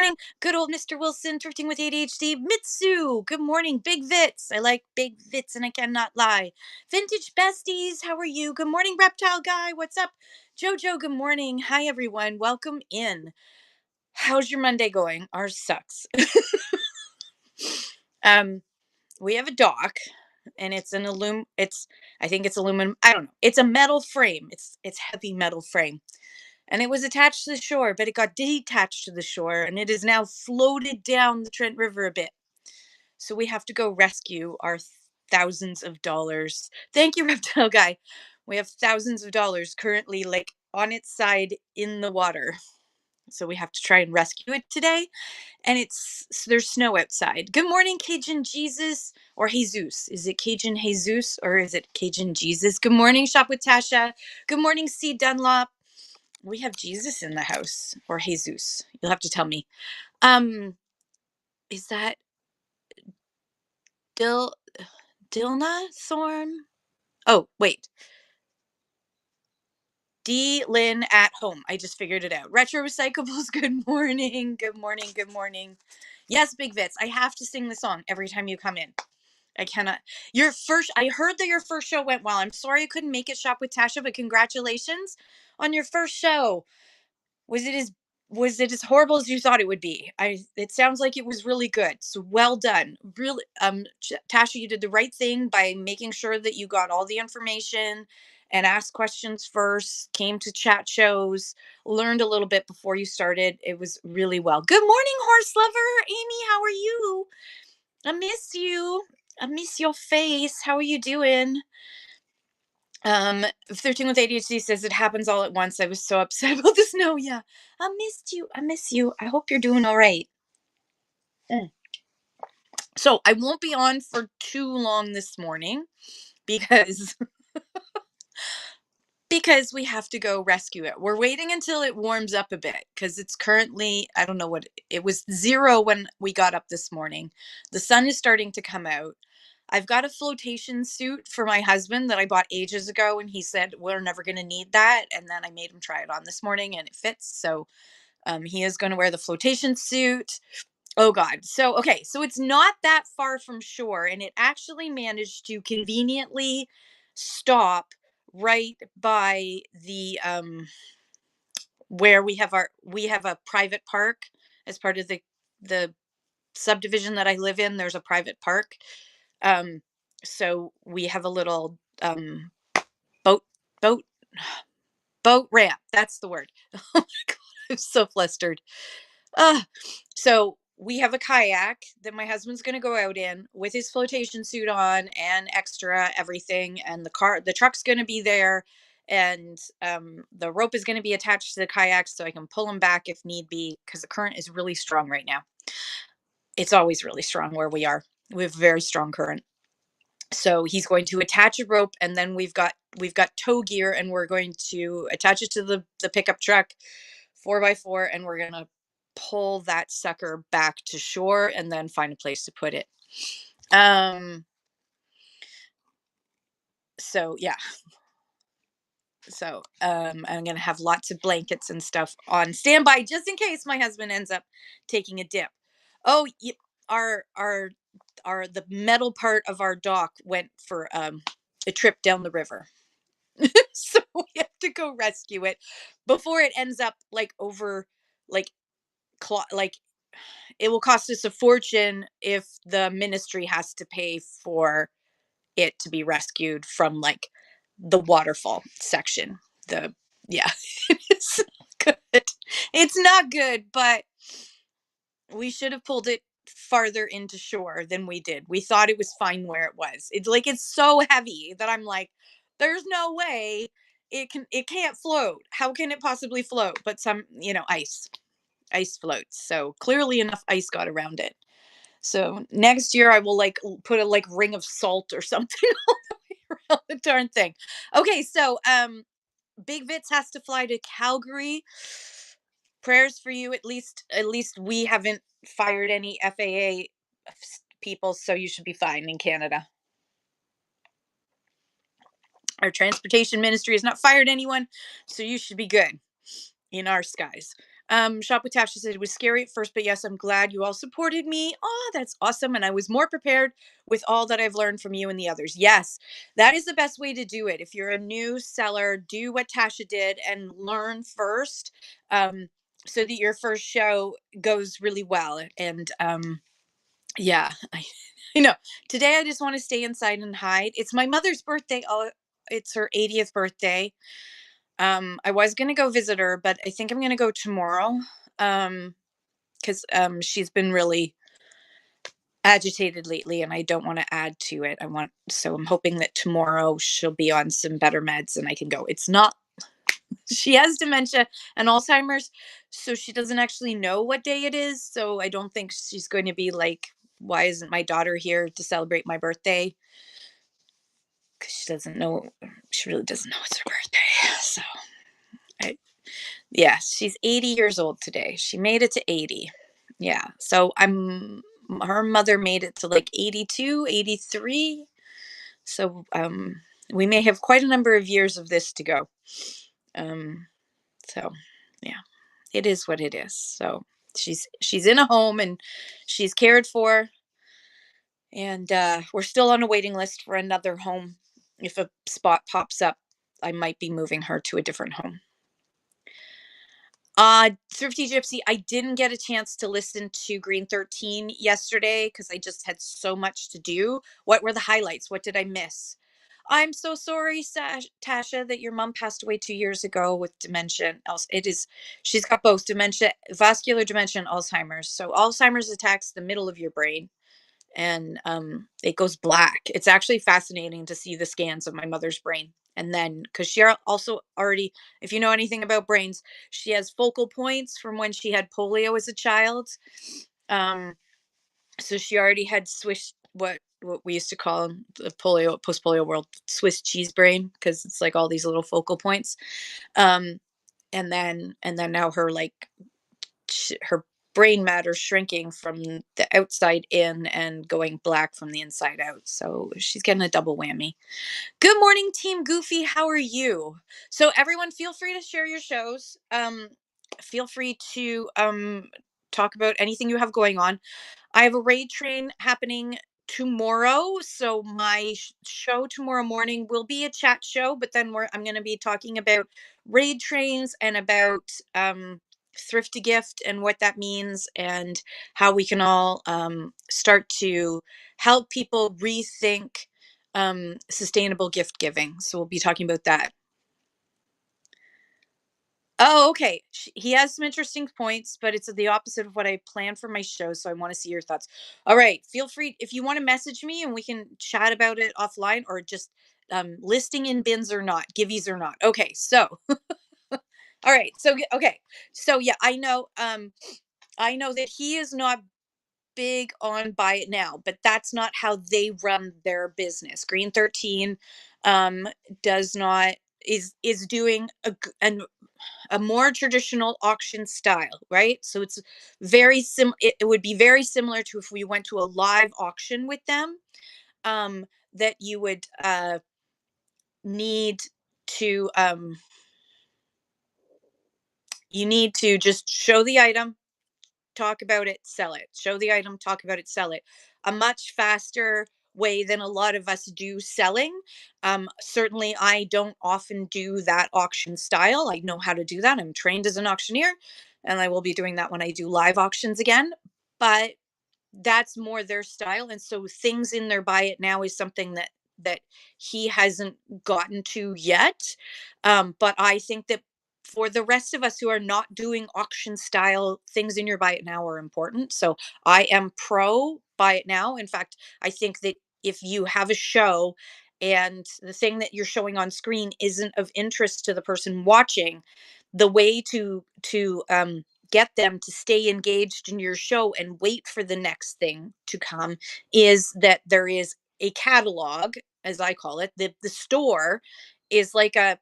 morning. Good old Mr. Wilson, thrifting with ADHD. Mitsu, good morning. Big Vits. I like big Vits and I cannot lie. Vintage Besties, how are you? Good morning, Reptile Guy. What's up? Jojo, good morning. Hi, everyone. Welcome in. How's your Monday going? Ours sucks. um, we have a dock and it's an I think it's aluminum. I don't know. It's a metal frame. It's heavy metal frame. And it was attached to the shore, but it got detached to the shore and it is now floated down the Trent River a bit. So we have to go rescue our thousands of dollars. Thank you, Reptile Guy. We have thousands of dollars currently like on its side in the water. So we have to try and rescue it today. And there's snow outside. Good morning, Cajun Jesus or Jesus. Is it Cajun Jesus or is it Cajun Jesus? Good morning, Shop with Tasha. Good morning, C Dunlop. We have Jesus in the house or Jesus. You'll have to tell me. Is that Dilna Thorn? Oh, wait. D Lynn at home. I just figured it out. Retro Recyclables. Good morning. Good morning. Good morning. Yes, Big Vits. I have to sing the song every time you come in. I cannot. I heard that your first show went well. I'm sorry I couldn't make it, Shop with Tasha, but congratulations on your first show. Was it as horrible as you thought it would be? It sounds like it was really good. So well done. Really, Tasha, you did the right thing by making sure that you got all the information and asked questions first, came to chat shows, learned a little bit before you started. It was really well. Good morning, horse lover. Amy, how are you? I miss you. I miss your face. How are you doing? 13 with ADHD says it happens all at once. I was so upset about the snow. Yeah. I missed you. I miss you. I hope you're doing all right. Mm. So I won't be on for too long this morning because we have to go rescue it. We're waiting until it warms up a bit because it's currently, I don't know what it was, 0 when we got up this morning. The sun is starting to come out. I've got a flotation suit for my husband that I bought ages ago, and he said we're never going to need that. And then I made him try it on this morning, and it fits. So he is going to wear the flotation suit. Oh God. So okay, so it's not that far from shore, and it actually managed to conveniently stop right by the where we have a private park as part of the subdivision that I live in. There's a private park. Um, so we have a little boat boat boat ramp. That's the word. Oh my God, I'm so flustered. Uh, so we have a kayak that my husband's going to go out in with his flotation suit on and extra everything. And the truck's going to be there. And the rope is going to be attached to the kayak so I can pull him back if need be because the current is really strong right now. It's always really strong where we are. We have very strong current. So he's going to attach a rope and then we've got tow gear and we're going to attach it to the pickup truck 4x4 and we're going to pull that sucker back to shore and then find a place to put it. So yeah. So I'm going to have lots of blankets and stuff on standby just in case my husband ends up taking a dip. Oh, our the metal part of our dock went for a trip down the river. So we have to go rescue it before it ends up like over like like it will cost us a fortune if the ministry has to pay for it to be rescued from like the waterfall section. The Yeah, it's not good. It's not good, but we should have pulled it farther into shore than we did. We thought it was fine where it was. It's so heavy that I'm like, there's no way it can't float. How can it possibly float? But some, ice floats. So clearly enough ice got around it. So next year I will like put a like ring of salt or something all the way around the darn thing. Okay, so Big Vits has to fly to Calgary. Prayers for you. At least we haven't fired any FAA people, so you should be fine in Canada. Our transportation ministry has not fired anyone, so you should be good in our skies. Shop with Tasha said it was scary at first, but yes, I'm glad you all supported me. Oh, that's awesome. And I was more prepared with all that I've learned from you and the others. Yes, that is the best way to do it. If you're a new seller, do what Tasha did and learn first, so that your first show goes really well. And yeah, I know. Today I just want to stay inside and hide. It's my mother's birthday. It's her 80th birthday. I was gonna go visit her, but I think I'm gonna go tomorrow. Because she's been really agitated lately, and I don't want to add to it. So I'm hoping that tomorrow she'll be on some better meds and I can go. It's not. She has dementia and Alzheimer's, so she doesn't actually know what day it is. So I don't think she's going to be like, "Why isn't my daughter here to celebrate my birthday?" Because she doesn't know. She really doesn't know it's her birthday. So I, yeah, she's 80 years old today. She made it to 80. Yeah. So her mother made it to like 82, 83. So we may have quite a number of years of this to go. Um so yeah, it is what it is. So she's in a home and she's cared for, and we're still on a waiting list for another home. If a spot pops up, I might be moving her to a different home. Thrifty Gypsy, I didn't get a chance to listen to Green 13 yesterday because I just had so much to do. What were the highlights? What did I miss? I'm so sorry, Tasha, that your mom passed away 2 years ago with dementia. She's got both dementia, vascular dementia, and Alzheimer's. So Alzheimer's attacks the middle of your brain, and it goes black. It's actually fascinating to see the scans of my mother's brain. And then, because she also already, if you know anything about brains, she has focal points from when she had polio as a child. Um, so she already had Swiss, what we used to call the polio post polio world, Swiss cheese brain, because it's like all these little focal points. Um, and then now her like her brain matter shrinking from the outside in and going black from the inside out. So she's getting a double whammy. Good morning, Team Goofy. How are you? So everyone, feel free to share your shows. Feel free to talk about anything you have going on. I have a raid train happening tomorrow. So my show tomorrow morning will be a chat show, but then I'm going to be talking about raid trains and about thrift to gift and what that means and how we can all start to help people rethink sustainable gift giving. So we'll be talking about that. Oh, okay. He has some interesting points, but it's the opposite of what I planned for my show. So I want to see your thoughts. All right. Feel free if you want to message me and we can chat about it offline, or just listing in bins or not, giveies or not. Okay. So, all right. So, okay. So, yeah, I know that he is not big on buy it now, but that's not how they run their business. Green 13 um, does not, is doing a more traditional auction style, right? So it's it would be very similar to if we went to a live auction with them, that you would need to you need to just show the item, talk about it, sell it. Show the item, talk about it, sell it. A much faster way than a lot of us do selling. Certainly, I don't often do that auction style. I know how to do that. I'm trained as an auctioneer, and I will be doing that when I do live auctions again. But that's more their style, and so things in their buy it now is something that he hasn't gotten to yet. But I think that for the rest of us who are not doing auction style things in your buy it now are important. So I am pro buy it now. In fact, I think that if you have a show and the thing that you're showing on screen isn't of interest to the person watching, the way to get them to stay engaged in your show and wait for the next thing to come is that there is a catalog, as I call it. The store is like a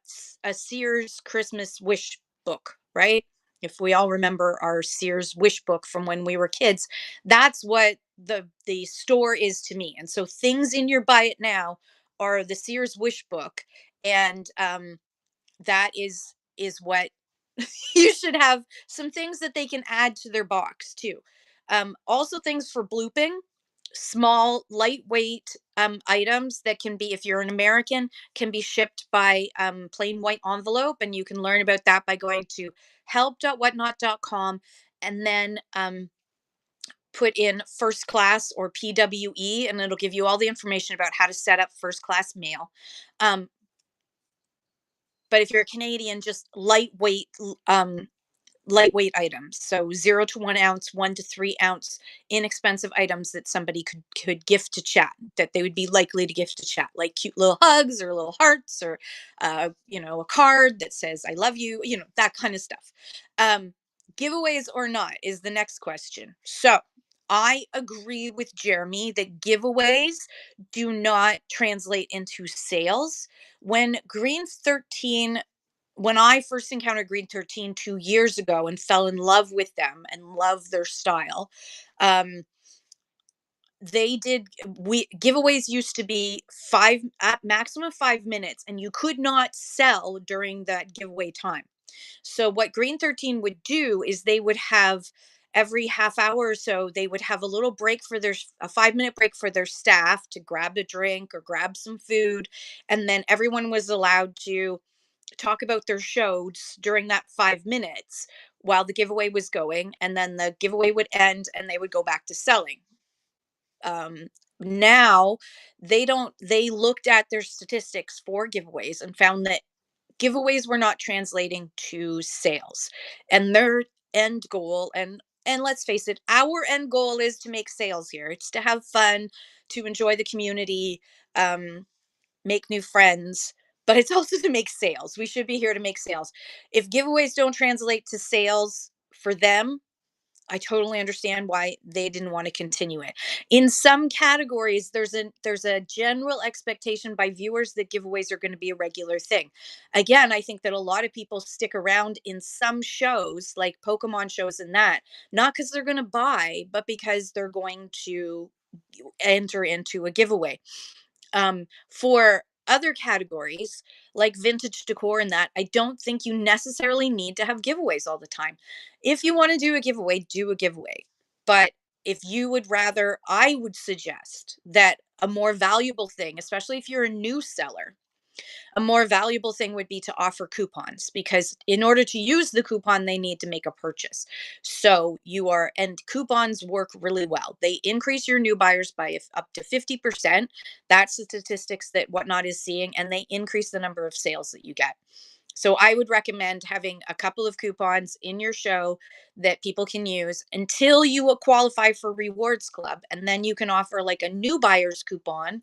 Sears Christmas wish book, right? If we all remember our Sears wish book from when we were kids, that's what the store is to me. And so things in your buy it now are the Sears wish book, and that is what You should have some things that they can add to their box too. Also, things for blooping, small, lightweight items that can be, if you're an American, can be shipped by plain white envelope. And you can learn about that by going to help.whatnot.com and then put in first class or PWE, and it'll give you all the information about how to set up first class mail. Um, but if you're a Canadian, just lightweight items. So 0 to 1 ounce, 1 to 3 ounce, inexpensive items that somebody could gift to chat, that they would be likely to gift to chat, like cute little hugs or little hearts or a card that says "I love you," that kind of stuff. Um, Giveaways or not is the next question. So I agree with Jeremy that giveaways do not translate into sales. When I first encountered Green 13 2 years ago and fell in love with them and love their style, um, they did we giveaways used to be five at maximum 5 minutes, and you could not sell during that giveaway time. So what Green 13 would do is they would have every half hour or so, they would have a little break for a 5 minute break for their staff to grab a drink or grab some food, and then everyone was allowed to talk about their shows during that 5 minutes while the giveaway was going, and then the giveaway would end and they would go back to selling. Now they looked at their statistics for giveaways and found that giveaways were not translating to sales, and their end goal, and let's face it, our end goal is to make sales here. It's to have fun, to enjoy the community, um, make new friends, but it's also to make sales. We should be here to make sales. If giveaways don't translate to sales for them, I totally understand why they didn't want to continue it. In some categories, there's a general expectation by viewers that giveaways are going to be a regular thing. Again, I think that a lot of people stick around in some shows, like Pokemon shows and that, not because they're going to buy, but because they're going to enter into a giveaway. For other categories like vintage decor and that, I don't think you necessarily need to have giveaways all the time. If you want to do a giveaway. But if you would rather, I would suggest that a more valuable thing, especially if you're a new seller, a more valuable thing would be to offer coupons, because in order to use the coupon, they need to make a purchase. And coupons work really well. They increase your new buyers by up to 50%. That's the statistics that Whatnot is seeing, and they increase the number of sales that you get. So I would recommend having a couple of coupons in your show that people can use until you will qualify for Rewards Club. And then you can offer like a new buyer's coupon,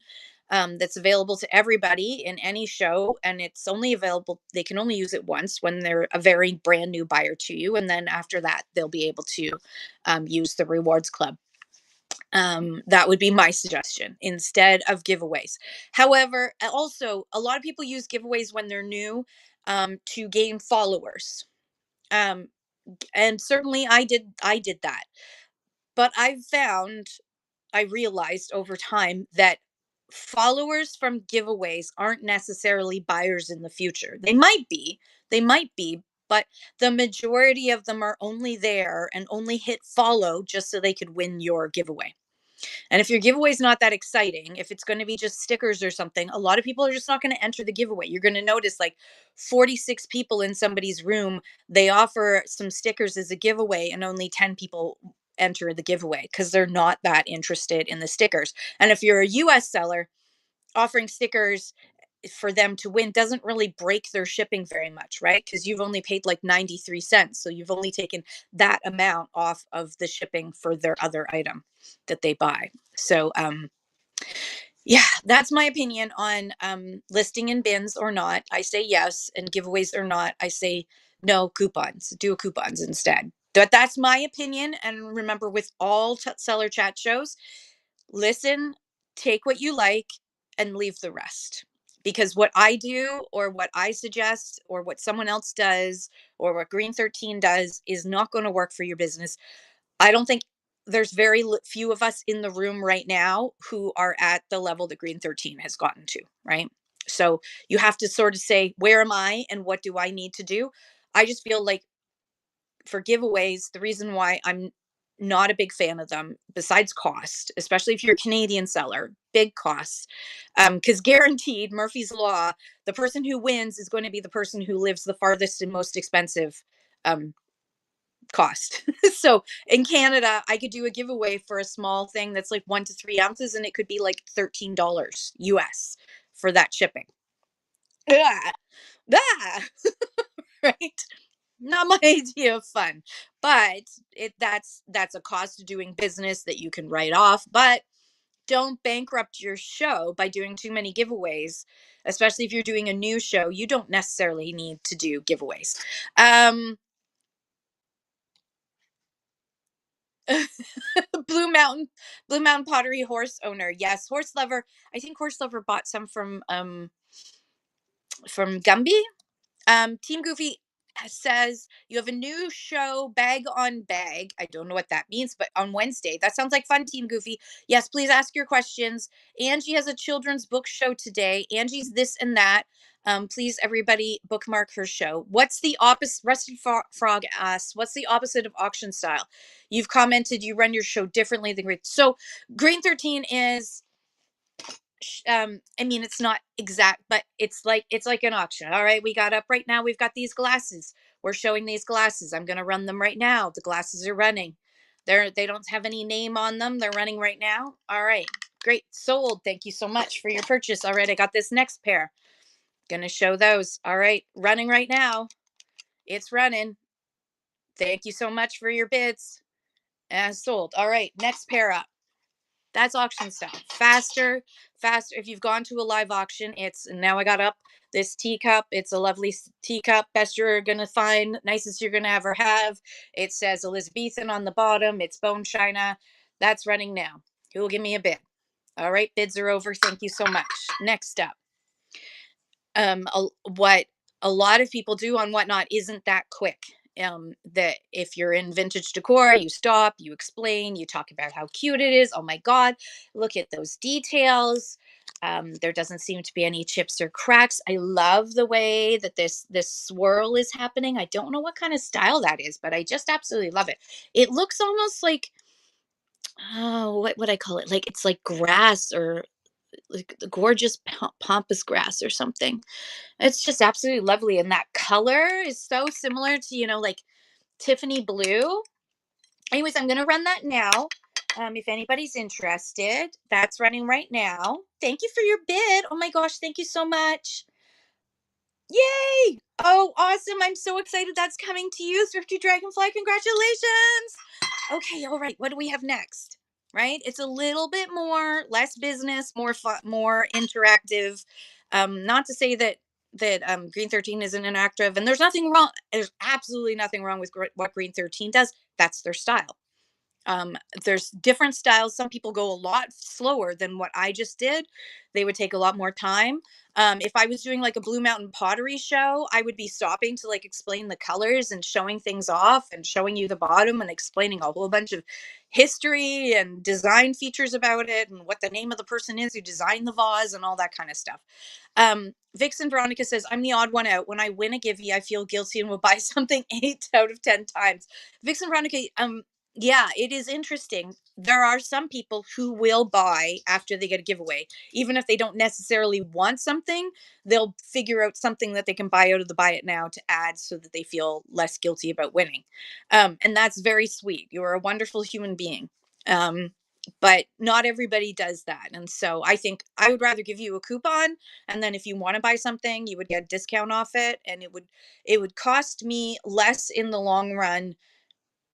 that's available to everybody in any show. And it's only available, they can only use it once when they're a very brand new buyer to you. And then after that, they'll be able to use the Rewards Club. That would be my suggestion instead of giveaways. However, also a lot of people use giveaways when they're new, to gain followers. Um, and certainly I did that. But I realized over time that followers from giveaways aren't necessarily buyers in the future. They might be, but the majority of them are only there and only hit follow just so they could win your giveaway. And if your giveaway is not that exciting, if it's going to be just stickers or something, a lot of people are just not going to enter the giveaway. You're going to notice like 46 people in somebody's room, they offer some stickers as a giveaway, and only 10 people enter the giveaway because they're not that interested in the stickers. And if you're a US seller, offering stickers for them to win doesn't really break their shipping very much, right? Because you've only paid like 93 cents. So you've only taken that amount off of the shipping for their other item that they buy. So, yeah, that's my opinion on listing in bins or not. I say yes, and giveaways or not. I say no, coupons. Do coupons instead. But that's my opinion. And remember, with all seller chat shows, listen, take what you like, and leave the rest. Because what I do, or what I suggest, or what someone else does, or what Green 13 does is not going to work for your business. I don't think there's very few of us in the room right now who are at the level that Green 13 has gotten to, right? So you have to sort of say, where am I and what do I need to do? I just feel like for giveaways, the reason why I'm not a big fan of them, besides cost, especially if you're a Canadian seller, big costs, because guaranteed, Murphy's Law, the person who wins is going to be the person who lives the farthest and most expensive um, cost. So in Canada, I could do a giveaway for a small thing that's like 1 to 3 ounces, and it could be like $13 US for that shipping. Ah, ah, right? Not my idea of fun, but that's a cost of doing business that you can write off. But don't bankrupt your show by doing too many giveaways, especially if you're doing a new show. You don't necessarily need to do giveaways. Um, Blue Mountain, Blue Mountain Pottery horse owner. Yes, horse lover. I think horse lover bought some from Gumby. Team Goofy says you have a new show, Bag on Bag. I don't know what that means, but on Wednesday. That sounds like fun, Team Goofy. Yes, please ask your questions. Angie has a children's book show today. Angie's this and that. Please, everybody, bookmark her show. What's the opposite? Rusty Frog asks, what's the opposite of auction style? You've commented you run your show differently than Green. So, Green 13 is I mean, it's not exact, but it's like an auction. All right, we got up right now, we've got these glasses, we're showing these glasses, I'm going to run them right now, the glasses are running, they don't have any name on them, they're running right now. All right, great, sold, thank you so much for your purchase. All right, I got this next pair, gonna show those. All right, running right now, it's running, thank you so much for your bids, and sold. All right, next pair up. That's auction style. Faster, faster. If you've gone to a live auction, it's now I got up this teacup. It's a lovely teacup. Best you're gonna find, nicest you're gonna ever have. It says Elizabethan on the bottom. It's bone china. That's running now. Who will give me a bid? All right, bids are over. Thank you so much. Next up, what a lot of people do on Whatnot isn't that quick. That if you're in vintage decor, you stop, you explain, you talk about how cute it is. Oh my God, look at those details. There doesn't seem to be any chips or cracks. I love the way that this swirl is happening. I don't know what kind of style that is, but I just absolutely love it. It looks almost like, oh, what would I call it? Like it's like grass, or like the gorgeous pampas grass or something. It's just absolutely lovely, and that color is so similar to, like, Tiffany blue. Anyways, I'm gonna run that now. If anybody's interested, that's running right now. Thank you for your bid. Oh my gosh, thank you so much. Yay! Oh, awesome. I'm so excited that's coming to you, Thrifty Dragonfly. Congratulations. Okay, all right. What do we have next? Right? It's a little bit more, less business, more fun, more interactive. Not to say that Green 13 isn't interactive, and there's nothing wrong. There's absolutely nothing wrong with what Green 13 does. That's their style. There's different styles. Some people go a lot slower than what I just did. They would take a lot more time. If I was doing like a Blue Mountain pottery show, I would be stopping to like explain the colors and showing things off and showing you the bottom and explaining a whole bunch of history and design features about it and what the name of the person is who designed the vase and all that kind of stuff. Vixen Veronica says, I'm the odd one out. When I win a givey, I feel guilty and will buy something 8 out of 10 times. Vixen Veronica, yeah, it is interesting. There are some people who will buy after they get a giveaway. Even if they don't necessarily want something, they'll figure out something that they can buy out of the buy it now to add so that they feel less guilty about winning. And that's very sweet. You're a wonderful human being. Um, but not everybody does that. And so I think I would rather give you a coupon, and then if you want to buy something, you would get a discount off it, and it would cost me less in the long run,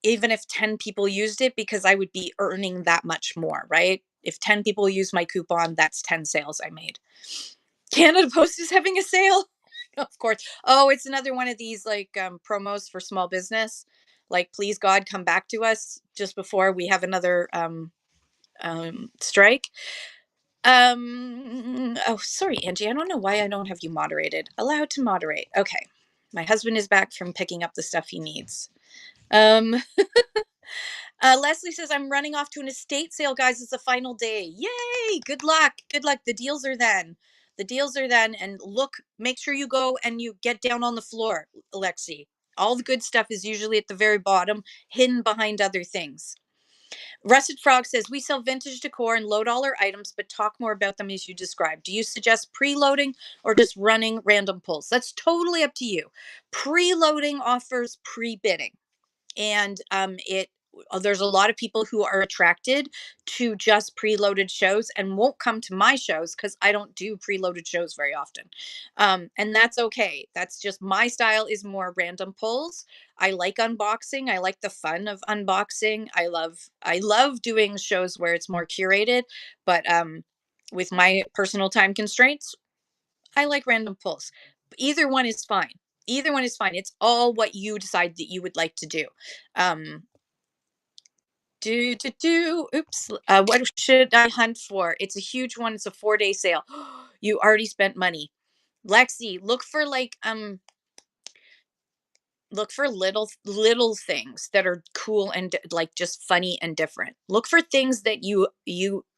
even if 10 people used it, because I would be earning that much more, right? If 10 people use my coupon, that's 10 sales I made. Canada Post is having a sale. Of course. Oh, it's another one of these like promos for small business. Like, please God, come back to us just before we have another strike. Oh, sorry, Angie. I don't know why I don't have you moderated. Allowed to moderate. Okay. My husband is back from picking up the stuff he needs. Um, Leslie says, I'm running off to an estate sale, guys. It's the final day. Yay! Good luck. Good luck. The deals are then. The deals are then. And look, make sure you go and you get down on the floor, Alexi. All the good stuff is usually at the very bottom, hidden behind other things. Rusted Frog says, we sell vintage decor and load all our items, but talk more about them as you described. Do you suggest preloading or just running random pulls? That's totally up to you. Preloading offers pre-bidding, and it there's a lot of people who are attracted to just preloaded shows and won't come to my shows because I don't do preloaded shows very often, and that's okay. That's just my style is more random pulls. I like unboxing. I like the fun of unboxing. I love doing shows where it's more curated, but with my personal time constraints, I like random pulls. Either one is fine. Either one is fine. It's all what you decide that you would like to do. Um, Oops. What should I hunt for? It's a huge one. It's a 4-day sale. You already spent money. Lexi, look for little things that are cool and like just funny and different. Look for things that you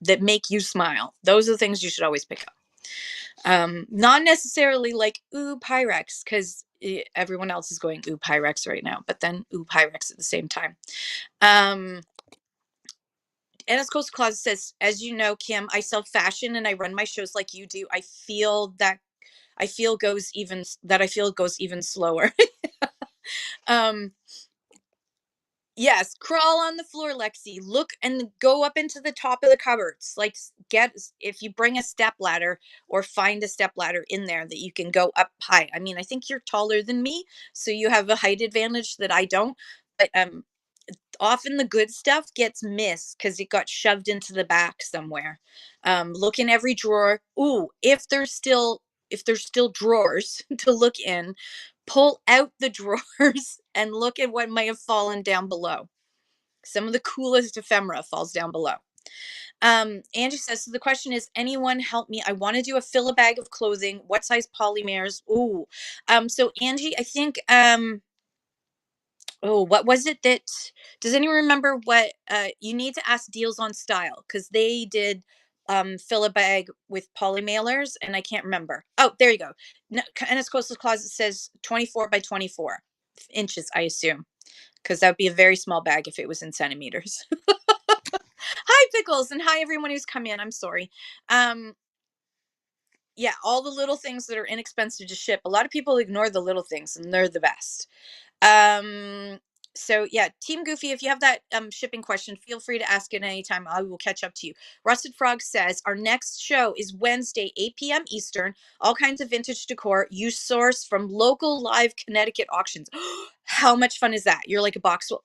that make you smile. Those are the things you should always pick up. Not necessarily like ooh Pyrex, because everyone else is going ooh Pyrex right now, but then ooh Pyrex at the same time. Anna's Coastal Closet says, as you know, Kim, I sell fashion and I run my shows like you do. I feel it goes even slower. um Yes, crawl on the floor, Lexi. Look and go up into the top of the cupboards. Like if you bring a step ladder or find a step ladder in there that you can go up high. I mean, I think you're taller than me, so you have a height advantage that I don't. But often the good stuff gets missed because it got shoved into the back somewhere. Look in every drawer. Ooh, if there's still drawers to look in, pull out the drawers and look at what might have fallen down below. Some of the coolest ephemera falls down below. Angie says, so the question is, anyone help me? I want to do a fill a bag of clothing. What size polymers? Ooh. So Angie, I think oh, what was it that does anyone remember what you need to ask Deals on Style because they did fill a bag with poly mailers and I can't remember. Oh, there you go. Ennis Coastal Closet says 24 by 24 inches, I assume, because that would be a very small bag if it was in centimeters. Hi, Pickles, and hi everyone who's come in. I'm sorry. Um, yeah, all the little things that are inexpensive to ship. A lot of people ignore the little things, and they're the best. Um, so yeah, Team Goofy, if you have that shipping question, feel free to ask it anytime. I will catch up to you. Rusted Frog says our next show is Wednesday, 8 p.m. Eastern. All kinds of vintage decor you source from local live Connecticut auctions. How much fun is that? You're like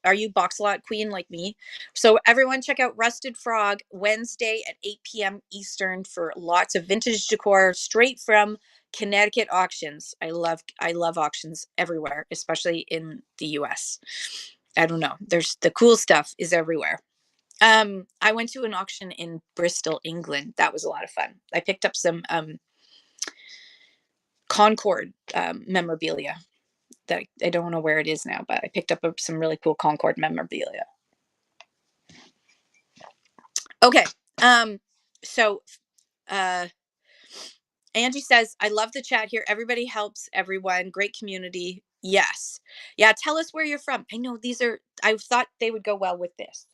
are you box lot queen like me? So everyone check out Rusted Frog Wednesday at 8 p.m. Eastern for lots of vintage decor straight from Connecticut auctions. I love auctions everywhere, especially in the US. I don't know. There's the cool stuff is everywhere. I went to an auction in Bristol, England. That was a lot of fun. I picked up some Concord memorabilia that I don't know where it is now, but I picked up some really cool Concord memorabilia. Okay. So Angie says, I love the chat here. Everybody helps everyone. Great community. Yes. Yeah. Tell us where you're from. I know I thought they would go well with this.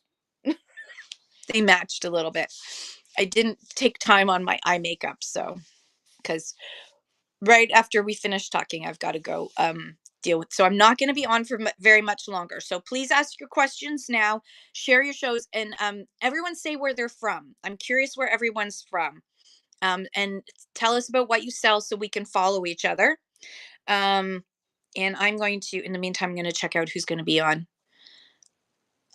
They matched a little bit. I didn't take time on my eye makeup. So, because right after we finish talking, I've got to go deal with. So I'm not going to be on for very much longer. So please ask your questions now. Share your shows and everyone say where they're from. I'm curious where everyone's from. And tell us about what you sell so we can follow each other. And I'm going to, in the meantime, I'm going to check out who's going to be on.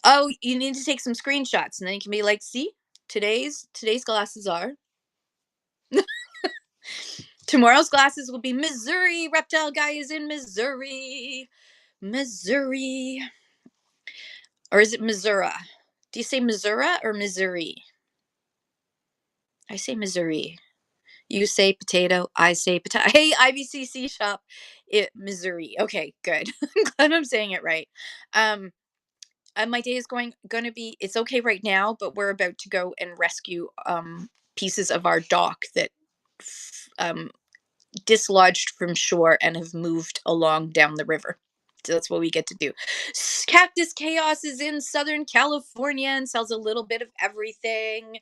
Oh, you need to take some screenshots, and then you can be like, see, today's glasses are. Tomorrow's glasses will be Missouri. Reptile guy is in Missouri. Missouri. Or is it Missouri? Do you say Missouri or Missouri? I say Missouri. You say potato. I say potato. Hey, IBCC shop, Missouri. Okay, good. I'm glad I'm saying it right. My day is gonna be. It's okay right now, but we're about to go and rescue pieces of our dock that um dislodged from shore and have moved along down the river. That's what we get to do. Cactus Chaos is in Southern California and sells a little bit of everything.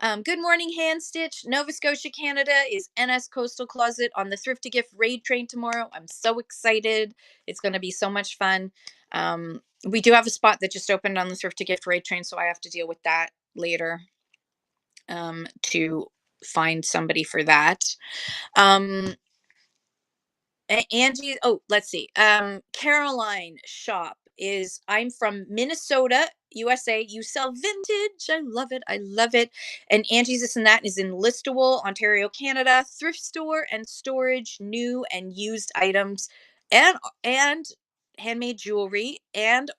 Good morning, Hand Stitch. Nova Scotia, Canada is NS Coastal Closet on the Thrift to Gift raid train tomorrow. I'm so excited. It's going to be so much fun. We do have a spot that just opened on the Thrift to Gift raid train, so I have to deal with that later to find somebody for that. Angie, oh, let's see. Caroline Shop is, I'm from Minnesota, USA. You sell vintage. I love it. I love it. And Angie's This and That is in Listowel, Ontario, Canada. Thrift store and storage, new and used items, and handmade jewelry and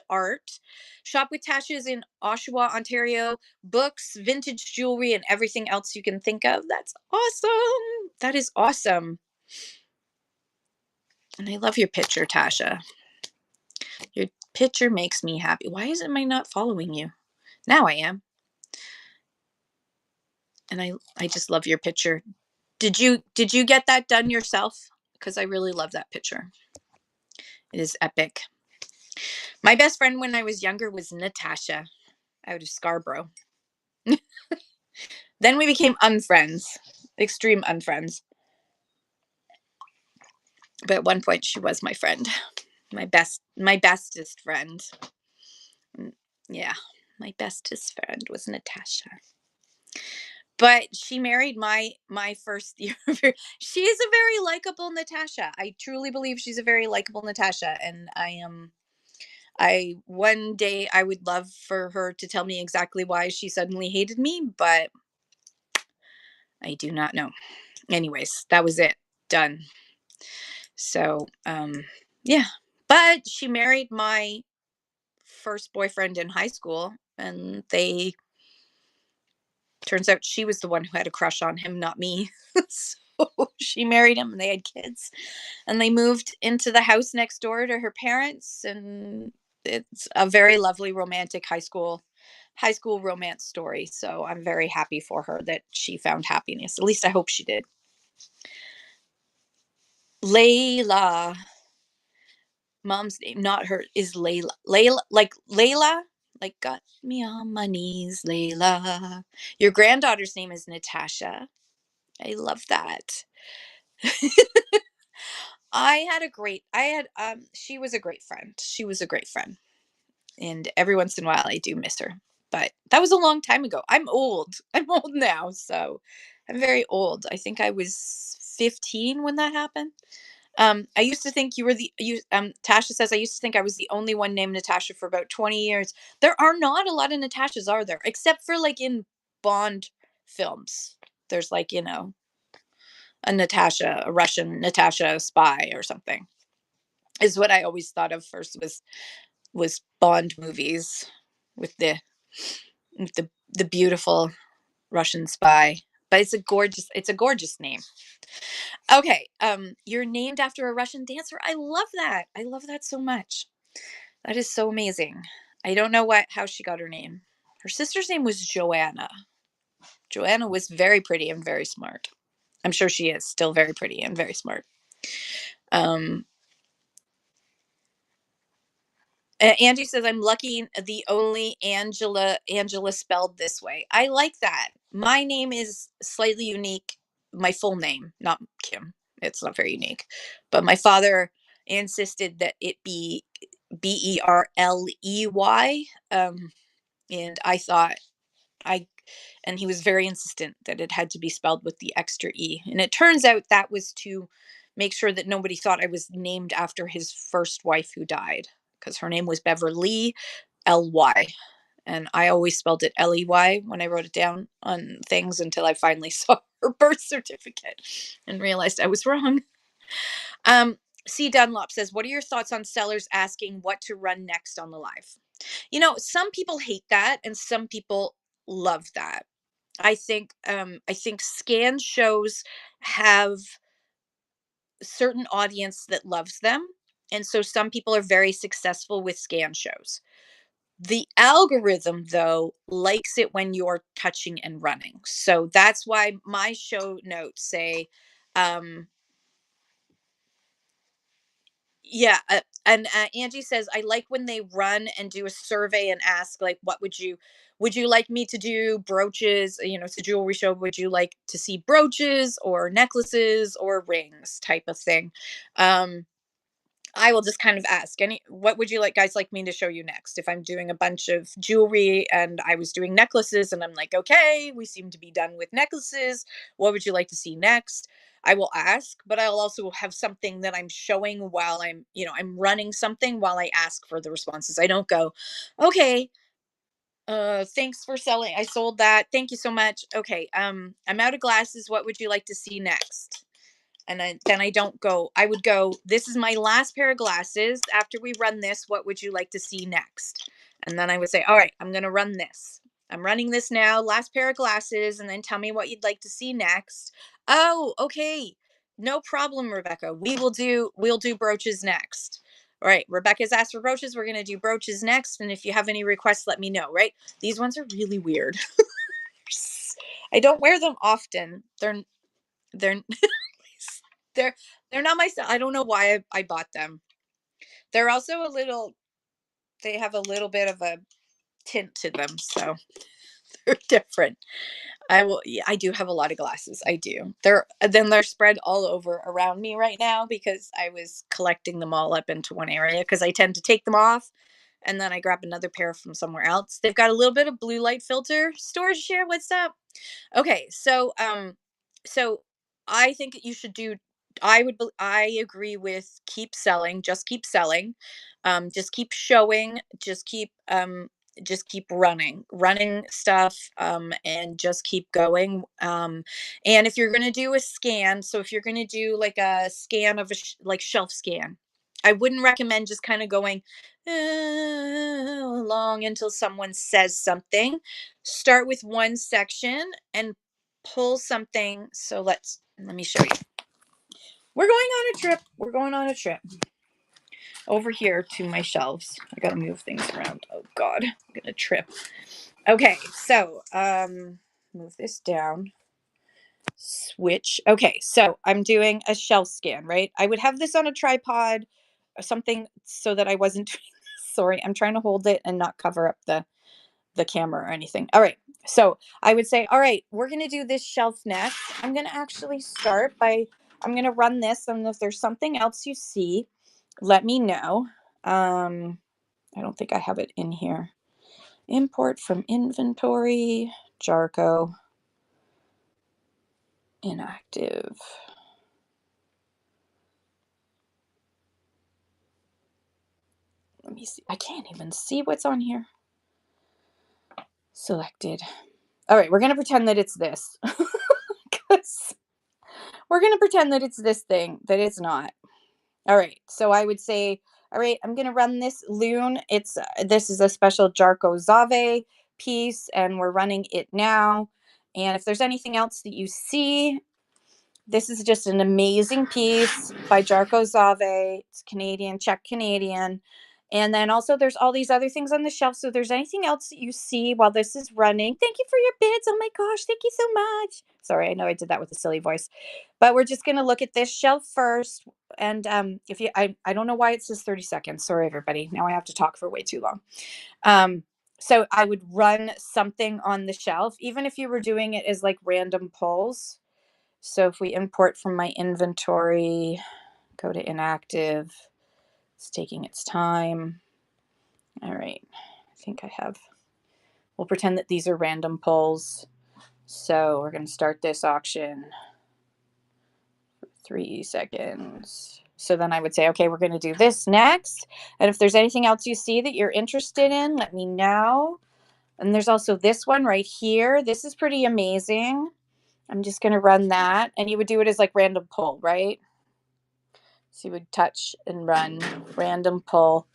art. Shop with Tasha is in Oshawa, Ontario. Books, vintage jewelry, and everything else you can think of. That's awesome. That is awesome. And I love your picture, Tasha. Your picture makes me happy. Why isn't I not following you? Now I am. And I just love your picture. Did you get that done yourself? Because I really love that picture. It is epic. My best friend when I was younger was Natasha out of Scarborough. Then we became unfriends, extreme unfriends. But at one point she was my friend, my bestest friend. Yeah, my bestest friend was Natasha. But she married my first year. She is a very likable Natasha. I truly believe she's a very likable Natasha, and I one day I would love for her to tell me exactly why she suddenly hated me, but I do not know. Anyways, that was it. Done. So, yeah. But she married my first boyfriend in high school, and they turns out she was the one who had a crush on him, not me. So she married him and they had kids, and they moved into the house next door to her parents, and it's a very lovely romantic high school romance story. So I'm very happy for her that she found happiness. At least I hope she did. Layla, mom's name, not her, is Layla. Layla, like got me on my knees, Layla. Your granddaughter's name is Natasha. I love that. She was a great friend. She was a great friend. And every once in a while I do miss her. But that was a long time ago. I'm old. I'm old now, so I'm very old. I think I was 15 when that happened. I used to think Tasha says I used to think I was the only one named Natasha for about 20 years. There are not a lot of Natashas, are there? Except for like in Bond films. There's like, a Natasha, a Russian Natasha spy or something, is what I always thought of first was Bond movies with the beautiful Russian spy. But it's a gorgeous name. Okay, you're named after a Russian dancer. I love that. I love that so much. That is so amazing. I don't know how she got her name. Her sister's name was Joanna. Joanna was very pretty and very smart. I'm sure she is still very pretty and very smart. Angie says, I'm lucky the only Angela spelled this way. I like that. My name is slightly unique. My full name, not Kim. It's not very unique. But my father insisted that it be Berley. And I thought I and he was very insistent that it had to be spelled with the extra E. And it turns out that was to make sure that nobody thought I was named after his first wife who died, because her name was Beverly Ly. And I always spelled it Ley when I wrote it down on things until I finally saw her birth certificate and realized I was wrong. C. Dunlop says, what are your thoughts on sellers asking what to run next on the live? Some people hate that and some people love that. I think scan shows have a certain audience that loves them. And so some people are very successful with scan shows. The algorithm, though, likes it when you're touching and running. So that's why my show notes say, Yeah, and Angie says, I like when they run and do a survey and ask, like, what would you like me to do brooches? You know, it's a jewelry show. Would you like to see brooches or necklaces or rings type of thing? Um, I will just kind of ask any what would you like guys like me to show you next? If I'm doing a bunch of jewelry and I was doing necklaces and I'm like, okay, we seem to be done with necklaces. What would you like to see next? I will ask, but I'll also have something that I'm showing while I'm running something while I ask for the responses. I don't go, okay, thanks for selling. I sold that. Thank you so much. Okay, I'm out of glasses. What would you like to see next? And then I don't go. I would go, this is my last pair of glasses. After we run this, what would you like to see next? And then I would say, all right, I'm going to run this. I'm running this now, last pair of glasses, and then tell me what you'd like to see next. Oh, okay. No problem, Rebecca. We'll do brooches next. All right, Rebecca's asked for brooches. We're going to do brooches next. And if you have any requests, let me know, right? These ones are really weird. I don't wear them often. They're they're they're not my style. I don't know why I bought them. They're also a little they have a little bit of a tint to them, so they're different. Yeah, I do have a lot of glasses. I do. They're spread all over around me right now because I was collecting them all up into one area because I tend to take them off and then I grab another pair from somewhere else. They've got a little bit of blue light filter. Storage share, what's up? Okay, so I think you should do I agree with keep selling, just keep selling. Just keep showing, just keep running stuff and just keep going. And if you're going to do a scan, so if you're going to do like a scan of like shelf scan, I wouldn't recommend just kind of going along until someone says something. Start with one section and pull something. So let me show you. We're going on a trip. We're going on a trip over here to my shelves. I gotta move things around. Oh God, I'm gonna trip. Okay, so move this down. Switch. Okay, so I'm doing a shelf scan, right? I would have this on a tripod or something so that I wasn't sorry, I'm trying to hold it and not cover up the camera or anything. All right. So I would say, all right, we're going to do this shelf next. I'm going to actually start by, I'm going to run this. And if there's something else you see, let me know. I don't think I have it in here. Import from inventory, Jarco, inactive. Let me see. I can't even see what's on here. Selected. All right, we're going to pretend that it's this. 'Cause we're going to pretend that it's this thing that it's not. All right. So I would say, all right, I'm going to run this loon. This is a special Jarko Zave piece and we're running it now. And if there's anything else that you see, this is just an amazing piece by Jarko Zave. It's Canadian, Czech Canadian. And then also there's all these other things on the shelf. So if there's anything else that you see while this is running, thank you for your bids. Oh my gosh, thank you so much. Sorry, I know I did that with a silly voice. But we're just going to look at this shelf first. And if you I don't know why it says 30 seconds. Sorry, everybody. Now I have to talk for way too long. Um, so I would run something on the shelf, even if you were doing it as like random pulls. So if we import from my inventory, go to inactive, it's taking its time. All right, I think I have, we'll pretend that these are random pulls. So we're going to start this auction for 3 seconds. So then I would say, okay, we're going to do this next. And if there's anything else you see that you're interested in, let me know. And there's also this one right here. This is pretty amazing. I'm just going to run that. And you would do it as like random pull, right? So you would touch and run, random pull.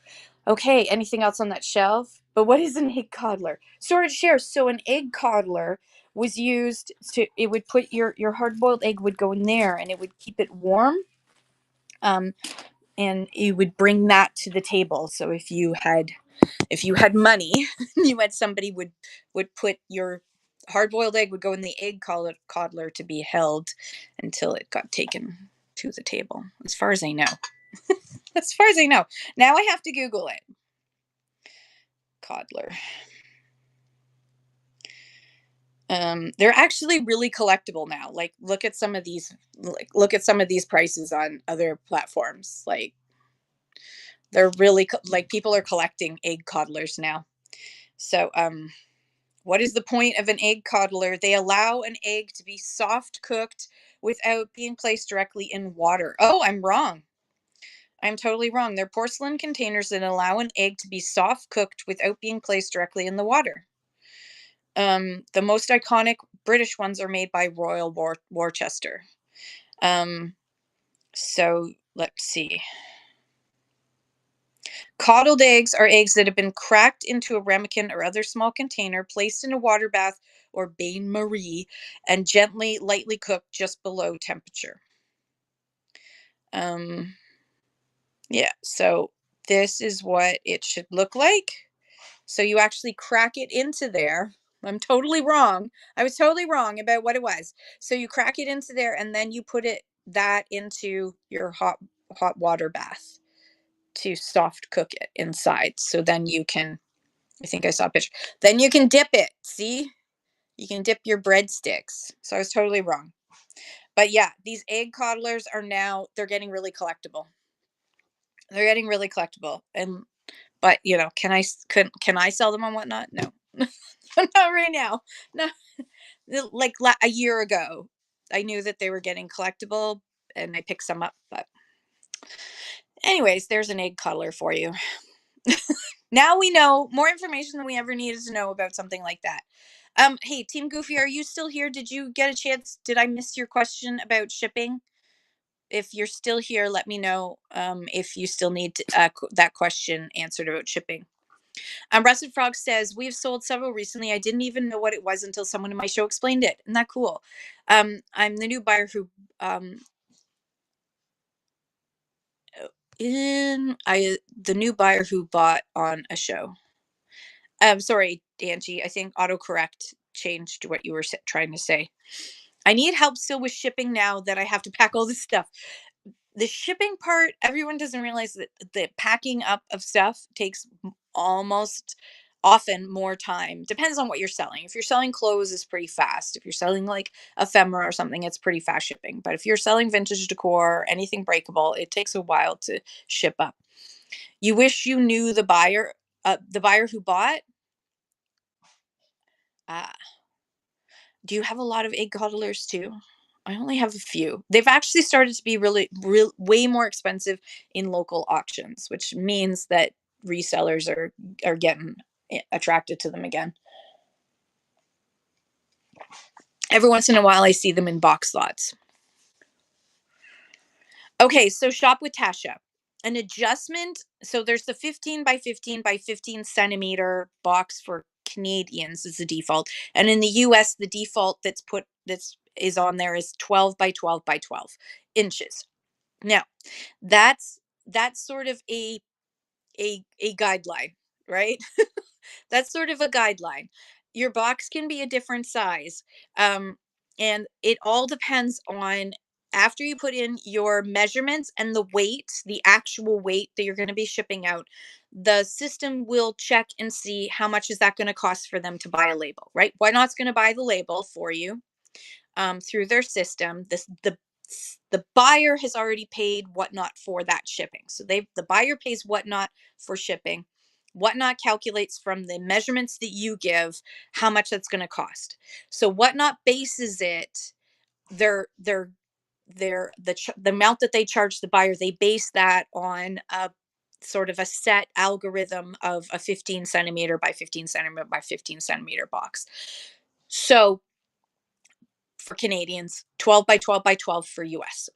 Okay, anything else on that shelf? But what is an egg coddler? Storage share. So an egg coddler was used to, it would put your hard-boiled egg would go in there and it would keep it warm. And you would bring that to the table. So if you had money, you had somebody would put your hard-boiled egg would go in the egg coddler to be held until it got taken to the table, as far as I know. as far as I know. Now I have to Google it. Codler. They're actually really collectible now. Like, look at some of these. Like, look at some of these prices on other platforms. Like, they're really like people are collecting egg coddlers now. So, what is the point of an egg coddler? They allow an egg to be soft cooked without being placed directly in water. Oh, I'm wrong. I'm totally wrong. They're porcelain containers that allow an egg to be soft cooked without being placed directly in the water. The most iconic British ones are made by Royal Worcester. Um, so let's see. Coddled eggs are eggs that have been cracked into a ramekin or other small container, placed in a water bath or bain marie, and gently, lightly cooked just below temperature. Um, yeah, so this is what it should look like. So you actually crack it into there. I'm totally wrong. I was totally wrong about what it was. So you crack it into there and then you put that into your hot water bath to soft cook it inside. So then you can, I think I saw a picture. Then you can dip it. See? You can dip your breadsticks. So I was totally wrong. But yeah, these egg coddlers are now, they're getting really collectible. They're getting really collectible. And but can I sell them on Whatnot? No. Not right now. No. Like a year ago, I knew that they were getting collectible and I picked some up, but anyways, there's an egg cuddler for you. Now we know more information than we ever needed to know about something like that. Hey, Team Goofy, are you still here? Did you get a chance? Did I miss your question about shipping? If you're still here, let me know if you still need that question answered about shipping. Rusted Frog says, we've sold several recently. I didn't even know what it was until someone in my show explained it. Isn't that cool? I'm the new buyer who the new buyer who bought on a show. Sorry, Angie. I think autocorrect changed what you were trying to say. I need help still with shipping now that I have to pack all this stuff. The shipping part, everyone doesn't realize that the packing up of stuff takes almost often more time. Depends on what you're selling. If you're selling clothes, it's pretty fast. If you're selling like ephemera or something, it's pretty fast shipping. But if you're selling vintage decor, anything breakable, it takes a while to ship up. You wish you knew the buyer who bought. Ah, do you have a lot of egg coddlers too? I only have a few. They've actually started to be way more expensive in local auctions, which means that resellers are getting attracted to them again. Every once in a while, I see them in box lots. Okay, so shop with Tasha. An adjustment. So there's the 15 by 15 by 15 centimeter box for Canadians is the default, and in the US, the default that's is on there is 12 by 12 by 12 inches. Now, that's sort of a guideline, right? That's sort of a guideline. Your box can be a different size. And it all depends on after you put in your measurements and the weight, the actual weight that you're going to be shipping out, the system will check and see how much is that going to cost for them to buy a label, right? Why not's going to buy the label for you through their system. The buyer has already paid Whatnot for that shipping. So the buyer pays Whatnot for shipping. Whatnot calculates from the measurements that you give how much that's going to cost. So Whatnot bases it the amount that they charge the buyer. They base that on a sort of a set algorithm of a 15 centimeter by 15 centimeter by 15 centimeter box. So for Canadians, 12 by 12 by 12 for US.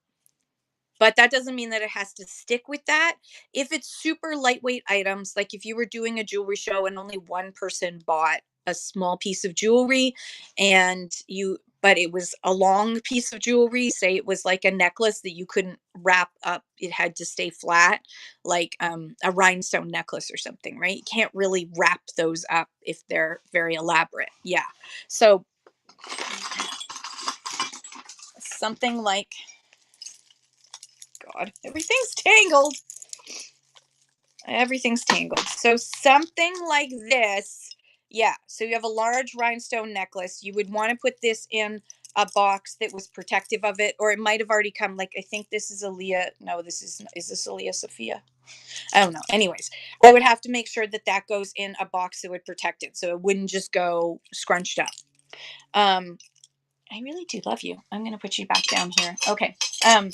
But that doesn't mean that it has to stick with that. If it's super lightweight items, like if you were doing a jewelry show and only one person bought a small piece of jewelry but it was a long piece of jewelry, say it was like a necklace that you couldn't wrap up, it had to stay flat, like a rhinestone necklace or something, right? You can't really wrap those up if they're very elaborate. Yeah. So something like, God, everything's tangled. Everything's tangled. So something like this. Yeah. So you have a large rhinestone necklace. You would want to put this in a box that was protective of it, or it might have already come. Like I think this is a Leah. No, is this a Leah Sophia? I don't know. Anyways, I would have to make sure that that goes in a box that would protect it, so it wouldn't just go scrunched up. Um, I really do love you. I'm gonna put you back down here. Okay. Um,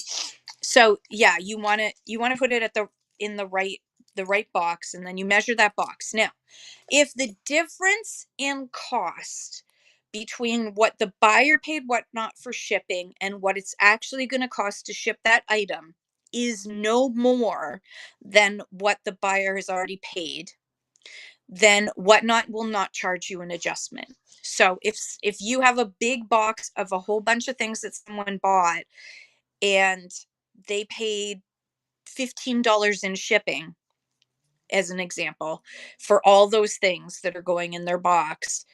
so yeah, you want to put it at in the right box, and then you measure that box. Now, if the difference in cost between what the buyer paid whatnot for shipping and what it's actually going to cost to ship that item is no more than what the buyer has already paid, then whatnot will not charge you an adjustment. So if you have a big box of a whole bunch of things that someone bought and they paid $15 in shipping, as an example, for all those things that are going in their box,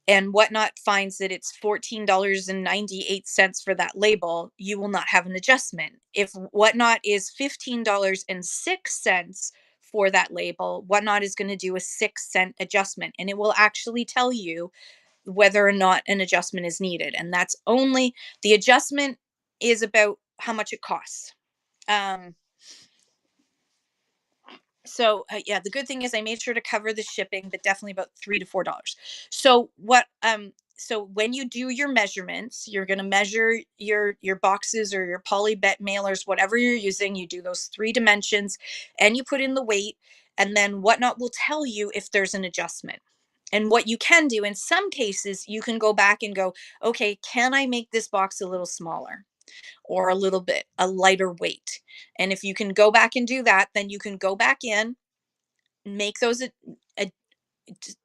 and whatnot finds that it's $14.98 for that label, you will not have an adjustment. If whatnot is $15.06 for that label, whatnot is going to do a 6 cent adjustment, and it will actually tell you whether or not an adjustment is needed. And that's only the adjustment is about how much it costs. Um, yeah, the good thing is I made sure to cover the shipping, but definitely about $3 to $4. So when you do your measurements, you're going to measure your boxes or your poly bet mailers, whatever you're using. You do those 3 dimensions, and you put in the weight, and then whatnot will tell you if there's an adjustment. And what you can do in some cases, you can go back and go, okay, can I make this box a little smaller, or a little bit a lighter weight? And if you can go back and do that, then you can go back in, make those uh,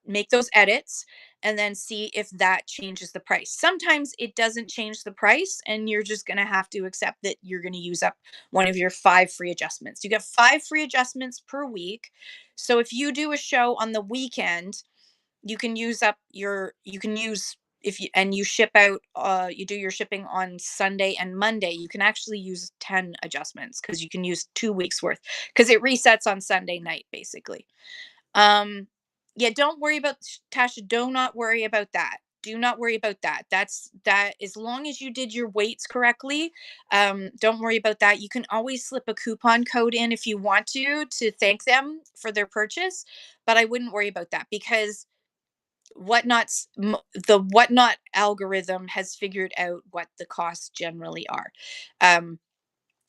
make those edits, and then see if that changes the price. Sometimes it doesn't change the price, and you're just going to have to accept that you're going to use up one of your 5 free adjustments. You get 5 free adjustments per week. So if you do a show on the weekend, you can use, if you and you ship out, you do your shipping on Sunday and Monday, you can actually use 10 adjustments, because you can use 2 weeks worth, because it resets on Sunday night basically. Yeah, don't worry about, Tasha, do not worry about that. Do not worry about that. That as long as you did your weights correctly, don't worry about that. You can always slip a coupon code in if you want to thank them for their purchase, but I wouldn't worry about that, because the whatnot algorithm has figured out what the costs generally are. Um,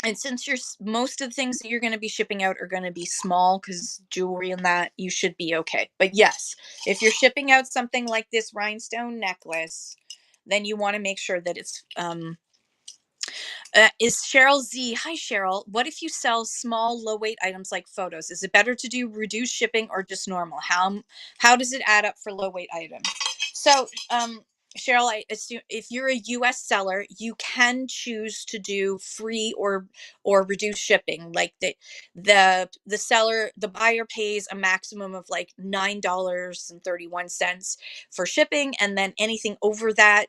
and since most of the things that you're going to be shipping out are going to be small, because jewelry and that, you should be okay. But yes, if you're shipping out something like this rhinestone necklace, then you want to make sure that it's is Cheryl Z. Hi, Cheryl. What if you sell small, low weight items like photos? Is it better to do reduced shipping or just normal? How does it add up for low weight items? So, Cheryl, I assume if you're a U.S. seller, you can choose to do free or reduced shipping. Like the buyer pays a maximum of like $9.31 for shipping, and then anything over that,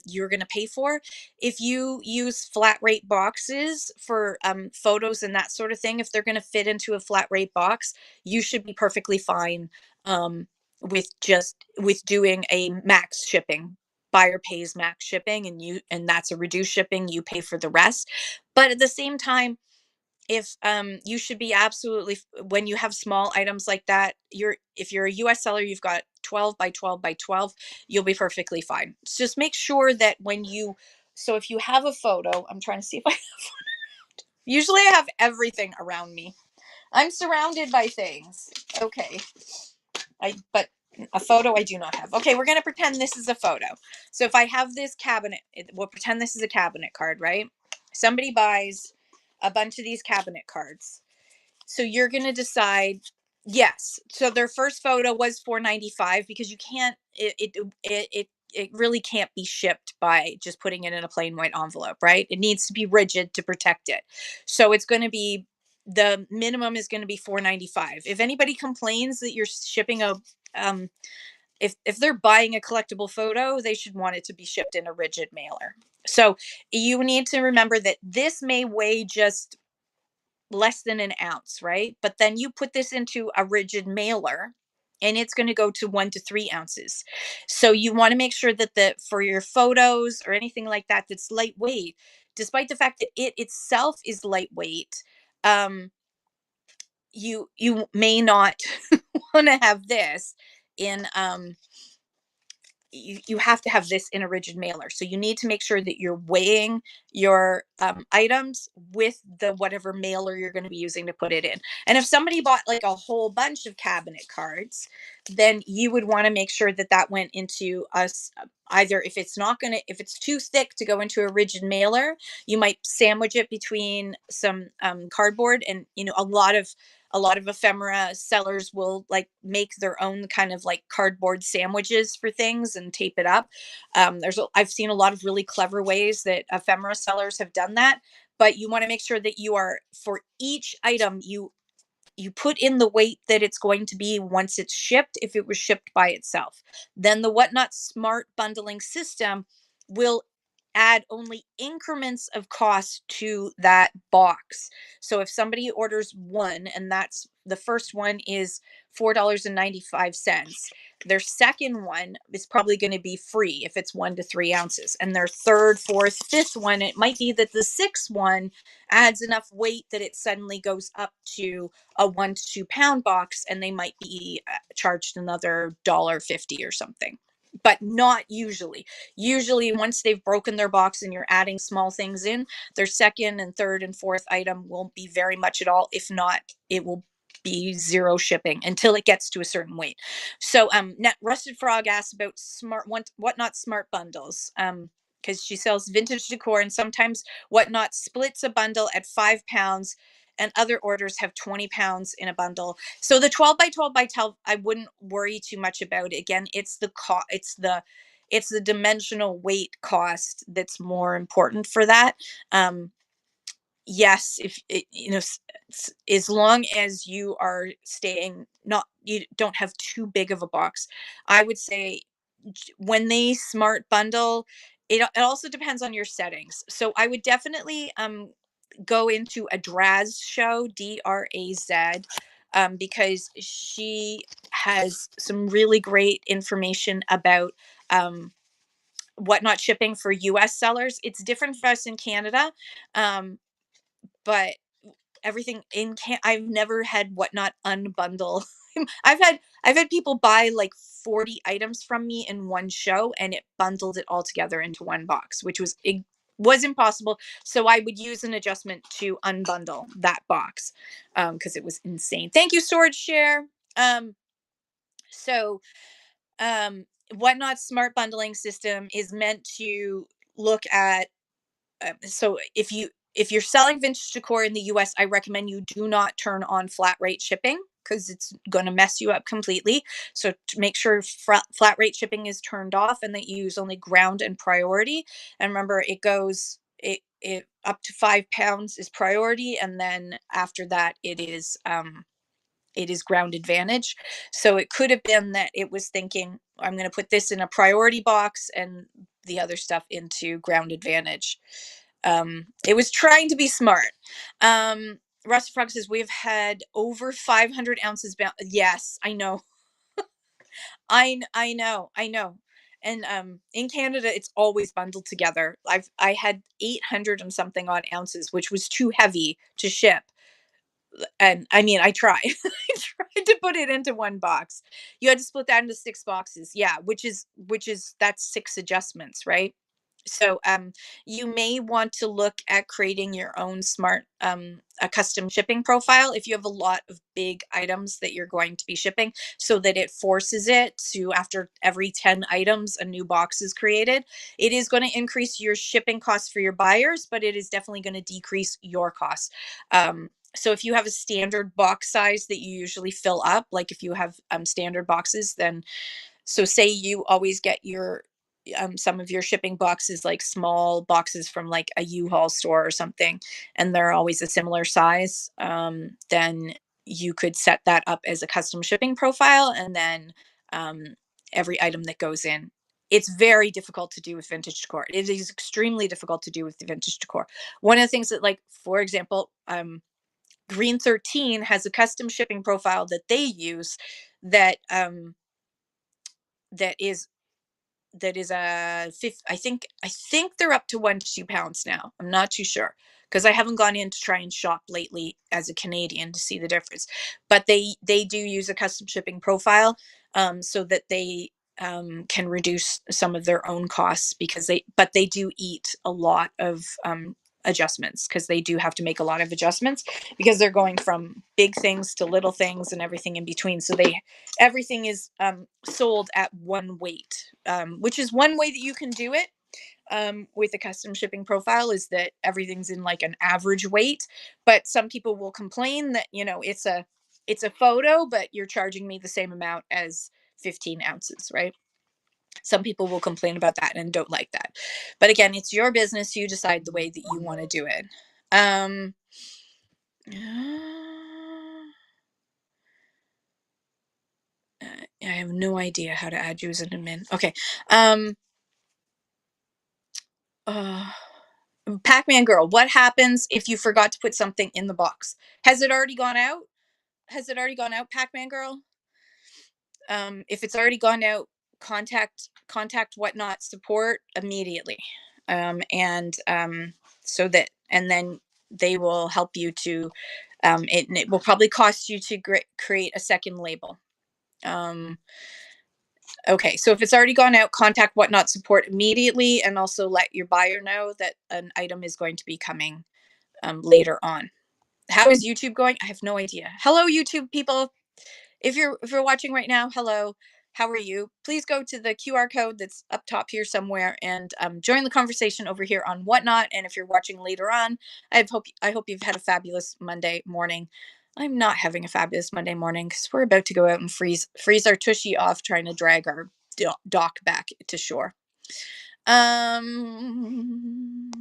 you're going to pay for. If you use flat rate boxes for photos and that sort of thing, if they're going to fit into a flat rate box, you should be perfectly fine, with doing a max shipping. Buyer pays max shipping, and that's a reduced shipping. You pay for the rest. But at the same time, if you should be absolutely, when you have small items like that, if you're a US seller, you've got 12 by 12 by 12, you'll be perfectly fine. Just make sure that so if you have a photo, I'm trying to see if I usually I have everything around me. I'm surrounded by things. Okay. But a photo I do not have. Okay, we're going to pretend this is a photo. So if I have this cabinet, we'll pretend this is a cabinet card, right? Somebody buys a bunch of these cabinet cards. So you're going to decide, yes. So their first photo was $4.95, because you can't, it really can't be shipped by just putting it in a plain white envelope, right? It needs to be rigid to protect it. So it's going to be, the minimum is going to be $4.95. If anybody complains that you're shipping um, if they're buying a collectible photo, they should want it to be shipped in a rigid mailer. So you need to remember that this may weigh just less than an ounce, right? But then you put this into a rigid mailer and it's going to go to 1 to 3 ounces. So you want to make sure that for your photos or anything like that that's lightweight, despite the fact that it itself is lightweight, um, you may not want to have this in you have to have this in a rigid mailer. So you need to make sure that you're weighing your items with the whatever mailer you're going to be using to put it in. And if somebody bought like a whole bunch of cabinet cards, then you would want to make sure that that went into us. Either if it's not going to, if it's too thick to go into a rigid mailer, you might sandwich it between some cardboard. And a lot of ephemera sellers will like make their own kind of like cardboard sandwiches for things and tape it up. I've seen a lot of really clever ways that ephemera sellers have done that, but you want to make sure that you are, for each item, you put in the weight that it's going to be once it's shipped, if it was shipped by itself. Then the Whatnot smart bundling system will add only increments of cost to that box. So if somebody orders one, and that's the first one is $4.95, their second one is probably going to be free if it's 1 to 3 ounces. And their third, fourth, fifth one, it might be that the sixth one adds enough weight that it suddenly goes up to a 1 to 2 pound box, and they might be charged another $1.50 or something. But not usually. Usually, once they've broken their box and you're adding small things in, their second and third and fourth item won't be very much at all. If not, it will be zero shipping until it gets to a certain weight. So, Rusted Frog asked about Whatnot smart bundles. Because she sells vintage decor, and sometimes Whatnot splits a bundle at 5 pounds, and other orders have 20 pounds in a bundle. So the 12 by 12 by 12, I wouldn't worry too much about. Again, it's the dimensional weight cost that's more important for that. Um, yes, if it, as long as you are staying, not, you don't have too big of a box, I would say when they smart bundle, it also depends on your settings. So I would definitely go into a Draz show, Draz, because she has some really great information about Whatnot shipping for US sellers. It's different for us in Canada, um, but everything in I've never had Whatnot unbundle. I've had people buy like 40 items from me in one show, and it bundled it all together into one box, which was impossible. So I would use an adjustment to unbundle that box, because it was insane. Thank you, Sword Share. So Whatnot smart bundling system is meant to look at, so if you're selling vintage decor in the US, I recommend you do not turn on flat rate shipping, because it's going to mess you up completely. So to make sure flat rate shipping is turned off, and that you use only ground and priority. And remember, it up to 5 pounds is priority, and then after that it is ground advantage. So it could have been that it was thinking, I'm going to put this in a priority box and the other stuff into ground advantage. It was trying to be smart. Rusty Frog says we've had over 500 ounces bound. Yes, I know. I know. And in Canada, it's always bundled together. I had 800 and something odd ounces, which was too heavy to ship. And I mean, I tried. I tried to put it into one box. You had to split that into 6 boxes. Yeah, which is that's 6 adjustments, right? So you may want to look at creating your own smart a custom shipping profile if you have a lot of big items that you're going to be shipping, so that it forces it to, after every 10 items a new box is created. It is going to increase your shipping costs for your buyers, but it is definitely going to decrease your costs. So if you have a standard box size that you usually fill up, like if you have standard boxes, then, so say you always get your some of your shipping boxes like small boxes from like a U-Haul store or something, and they're always a similar size, then you could set that up as a custom shipping profile, and then um, every item that goes in. It's very difficult to do with vintage decor. It is extremely difficult to do with the vintage decor. One of the things that, like, for example, Green 13 has a custom shipping profile that they use that that is I think they're up to 1 to 2 pounds now. I'm not too sure because I haven't gone in to try and shop lately as a Canadian to see the difference. But they do use a custom shipping profile, so that they can reduce some of their own costs because they do eat a lot of adjustments because they do have to make a lot of adjustments because they're going from big things to little things and everything in between. So they everything is sold at one weight, which is one way that you can do it with a custom shipping profile is that everything's in like an average weight. But some people will complain that it's a photo, but you're charging me the same amount as 15 ounces, right? Some people will complain about that and don't like that. But again, it's your business. You decide the way that you want to do it. Um, I have no idea how to add you as an admin. Okay. Um, uh, Pac-Man girl, what happens if you forgot to put something in the box? Has it already gone out? Has it already gone out, Pac-Man girl? If it's already gone out, contact whatnot support immediately, and so that and then they will help you to. It will probably cost you to create a second label. Um, okay, so if it's already gone out, contact whatnot support immediately, and also let your buyer know that an item is going to be coming later on. How is YouTube going? I have no idea. Hello, YouTube people. If you're watching right now, hello. How are you? Please go to the QR code that's up top here somewhere and join the conversation over here on Whatnot. And if you're watching later on, I hope you've had a fabulous Monday morning. I'm not having a fabulous Monday morning because we're about to go out and freeze our tushy off trying to drag our dock back to shore. Um,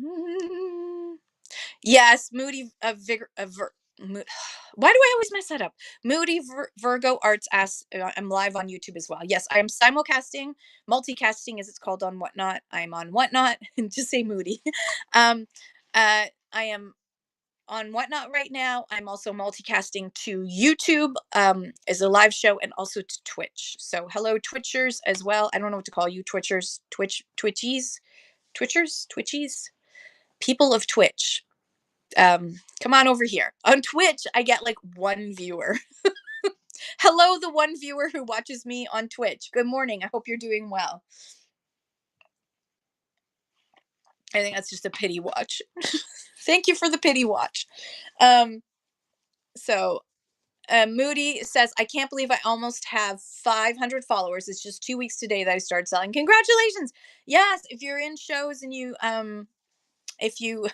Yes, Moody why do I always mess that up? Moody Virgo Arts asks, I'm live on YouTube as well. Yes, I am simulcasting, multicasting as it's called on Whatnot. I'm on Whatnot. Just say Moody. um, I am on Whatnot right now. I'm also multicasting to YouTube as a live show and also to Twitch. So hello Twitchers as well. I don't know what to call you Twitchers, Twitchies, people of Twitch. Come on over here. On Twitch, I get like one viewer. Hello, the one viewer who watches me on Twitch. Good morning. I hope you're doing well. I think that's just a pity watch. Thank you for the pity watch. Um, so Moody says, I can't believe I almost have 500 followers. It's just 2 weeks today that I started selling. Congratulations. Yes, if you're in shows and you if you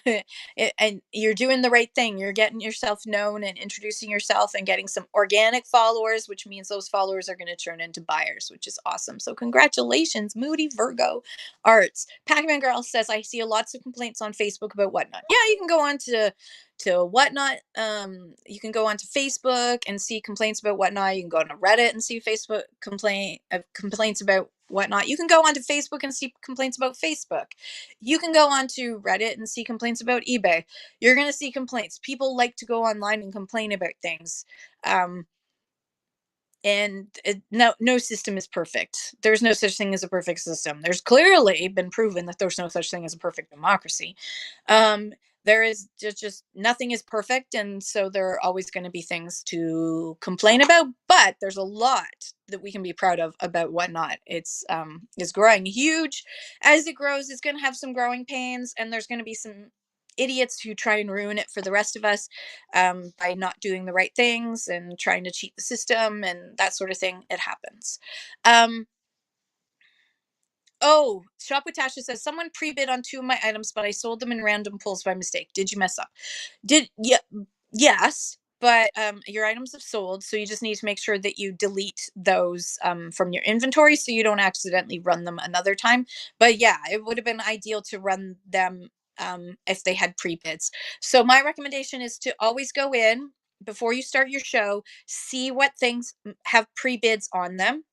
and you're doing the right thing, you're getting yourself known and introducing yourself and getting some organic followers, which means those followers are going to turn into buyers, which is awesome. So congratulations, Moody Virgo Arts. Pac-Man Girl says, I see lots of complaints on Facebook about Whatnot. Yeah, you can go on to Whatnot. You can go onto Facebook and see complaints about Whatnot. You can go on to Reddit and see Facebook complaints about Whatnot. You can go onto Facebook and see complaints about Facebook. You can go onto Reddit and see complaints about eBay. You're going to see complaints. People like to go online and complain about things. Um, and no system is perfect. There's no such thing as a perfect system. There's clearly been proven that there's no such thing as a perfect democracy. um there is just nothing is perfect, and so there are always going to be things to complain about, but there's a lot that we can be proud of about Whatnot. It's growing huge. As it grows, it's going to have some growing pains, and there's going to be some idiots who try and ruin it for the rest of us, by not doing the right things and trying to cheat the system and that sort of thing. It happens. Um, oh, Shop with Tasha says someone pre-bid on 2 of my items, but I sold them in random pulls by mistake. Did you mess up? Did yeah, yes, but your items have sold, so you just need to make sure that you delete those from your inventory so you don't accidentally run them another time. But yeah, it would have been ideal to run them if they had pre-bids. So my recommendation is to always go in before you start your show, see what things have pre-bids on them.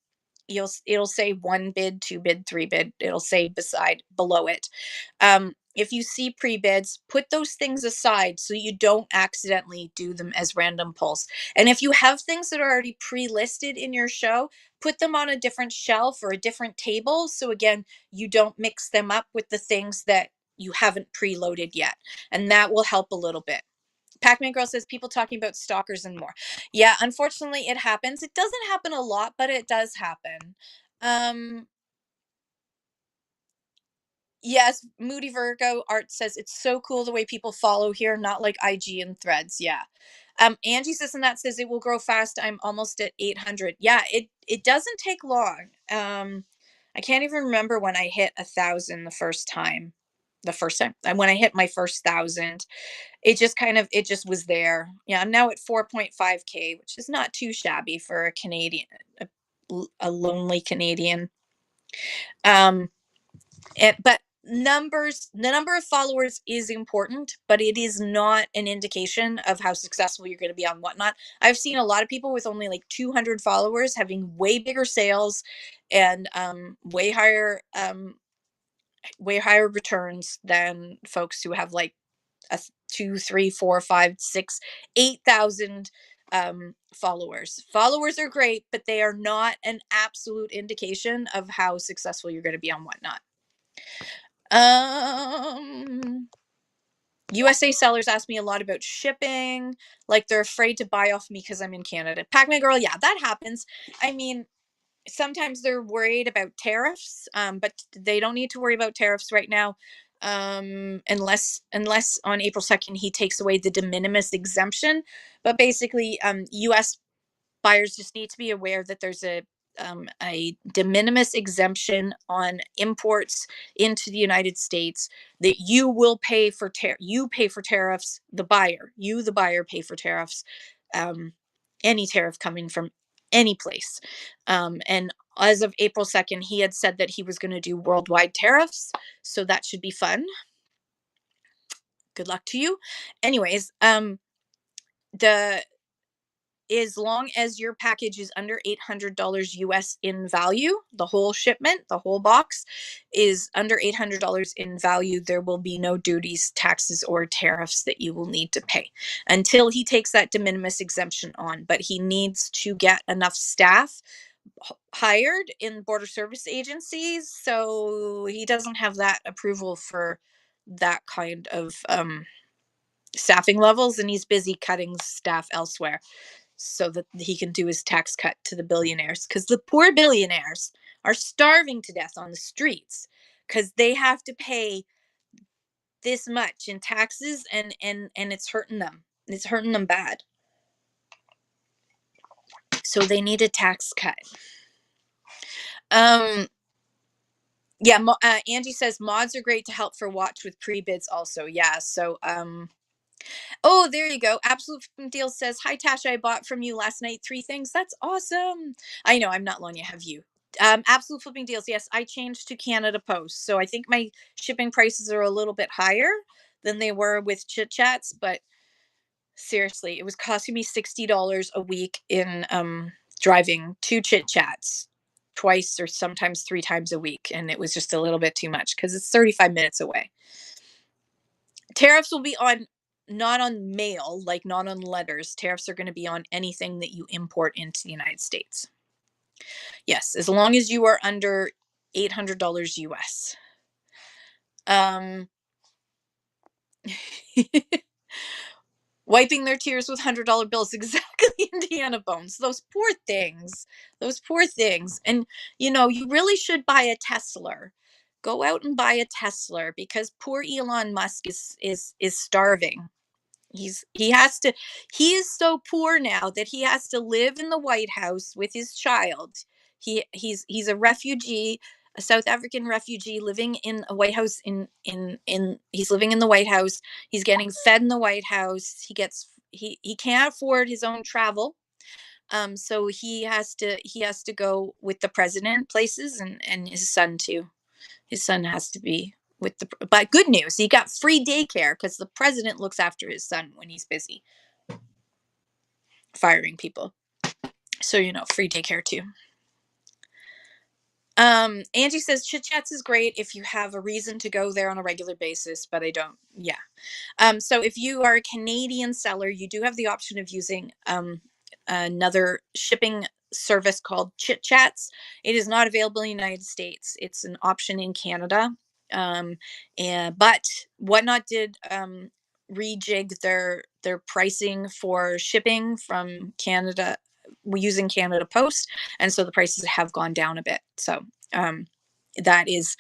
It'll say 1 bid, 2 bid, 3 bid. It'll say below it. if you see pre-bids, put those things aside so you don't accidentally do them as random pulls. And if you have things that are already pre-listed in your show, put them on a different shelf or a different table. So again, you don't mix them up with the things that you haven't preloaded yet. And that will help a little bit. Pac-Man Girl says people talking about stalkers and more. Yeah, unfortunately it happens. It doesn't happen a lot, but it does happen. Yes, Moody Virgo Art says it's so cool the way people follow here, not like IG and Threads. Yeah. Angie says and that says it will grow fast. I'm almost at 800. Yeah, it doesn't take long. I can't even remember when I hit 1,000 the first time. The first time when I hit my first 1,000, it just was there. Yeah, I'm now at 4.5K, which is not too shabby for a Canadian, a lonely Canadian. But the number of followers is important, but it is not an indication of how successful you're going to be on Whatnot. I've seen a lot of people with only like 200 followers having way bigger sales and way higher returns than folks who have like a 2, 3, 4, 5, 6, 8,000 followers. Followers are great, but they are not an absolute indication of how successful you're going to be on Whatnot. USA sellers ask me a lot about shipping, like they're afraid to buy off me because I'm in Canada. Pac-Man Girl, yeah, that happens. I mean, sometimes they're worried about tariffs, but they don't need to worry about tariffs right now, unless on April 2nd he takes away the de minimis exemption. But basically, U.S. buyers just need to be aware that there's a de minimis exemption on imports into the United States that you will pay for. You pay for tariffs. The buyer, pay for tariffs. Any tariff coming from any place. And as of April 2nd, he had said that he was going to do worldwide tariffs. So that should be fun. Good luck to you. Anyways, the as long as your package is under $800 US in value, the whole shipment, the whole box is under $800 in value, there will be no duties, taxes, or tariffs that you will need to pay until he takes that de minimis exemption on. But he needs to get enough staff hired in border service agencies. So he doesn't have that approval for that kind of staffing levels, and he's busy cutting staff elsewhere so that he can do his tax cut to the billionaires, because the poor billionaires are starving to death on the streets because they have to pay this much in taxes, and it's hurting them bad, so they need a tax cut. Yeah, Angie says mods are great to help for watch with pre-bids also. Yeah, so oh, there you go. Absolute Deal says, "Hi Tasha, I bought from you last night 3 things. That's awesome." I know I'm not Lonya, have you? Absolute Flipping Deals. Yes, I changed to Canada Post, so I think my shipping prices are a little bit higher than they were with Chit Chats. But seriously, it was costing me $60 a week in driving to Chit Chats twice or sometimes 3 times a week, and it was just a little bit too much because it's 35 minutes away. Tariffs will be on, not on mail, like not on letters. Tariffs are going to be on anything that you import into the United States. Yes, as long as you are under $800 US. Wiping their tears with $100 bills. Exactly, Indiana Bones. Those poor things. Those poor things. And you really should buy a Tesla. Go out and buy a Tesla, because poor Elon Musk is starving. He is so poor now that he has to live in the White House with his child. He's a refugee, a South African refugee living in a White House in he's living in the White House. He's getting fed in the White House. He can't afford his own travel. So he has to go with the president places, and his son too. His son has to be with but good news, he got free daycare because the president looks after his son when he's busy firing people. So, free daycare too. Angie says Chit Chats is great if you have a reason to go there on a regular basis, but I don't. Yeah. So if you are a Canadian seller, you do have the option of using another shipping service called Chit Chats. It is not available in the United States. It's an option in Canada. But Whatnot did rejig their pricing for shipping from Canada using Canada Post, and so the prices have gone down a bit. So um, that is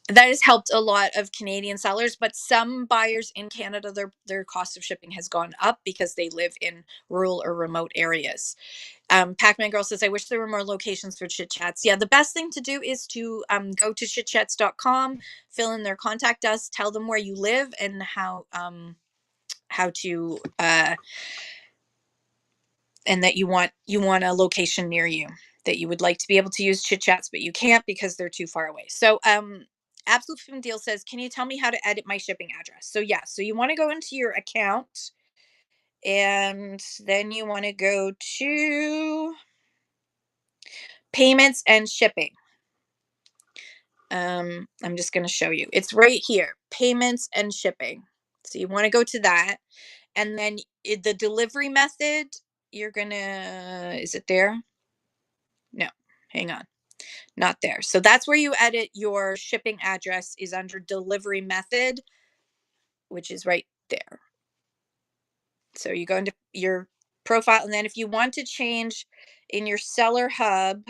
that has helped a lot of Canadian sellers, but some buyers in Canada, their cost of shipping has gone up because they live in rural or remote areas. Pac-Man Girl says, I wish there were more locations for Chit Chats. Yeah, the best thing to do is to go to chitchats.com, fill in their contact us, tell them where you live and how to and that you want a location near you, that you would like to be able to use Chit Chats, but you can't because they're too far away. So Absolute Film Deal says, can you tell me how to edit my shipping address? So yeah, so you want to go into your account and then you want to go to payments and shipping. I'm just going to show you. It's right here, payments and shipping. So you want to go to that, and then the delivery method, you're going to, is it there? No, hang on. Not there. So that's where you edit your shipping address, is under delivery method, which is right there. So you go into your profile, and then if you want to change in your seller hub,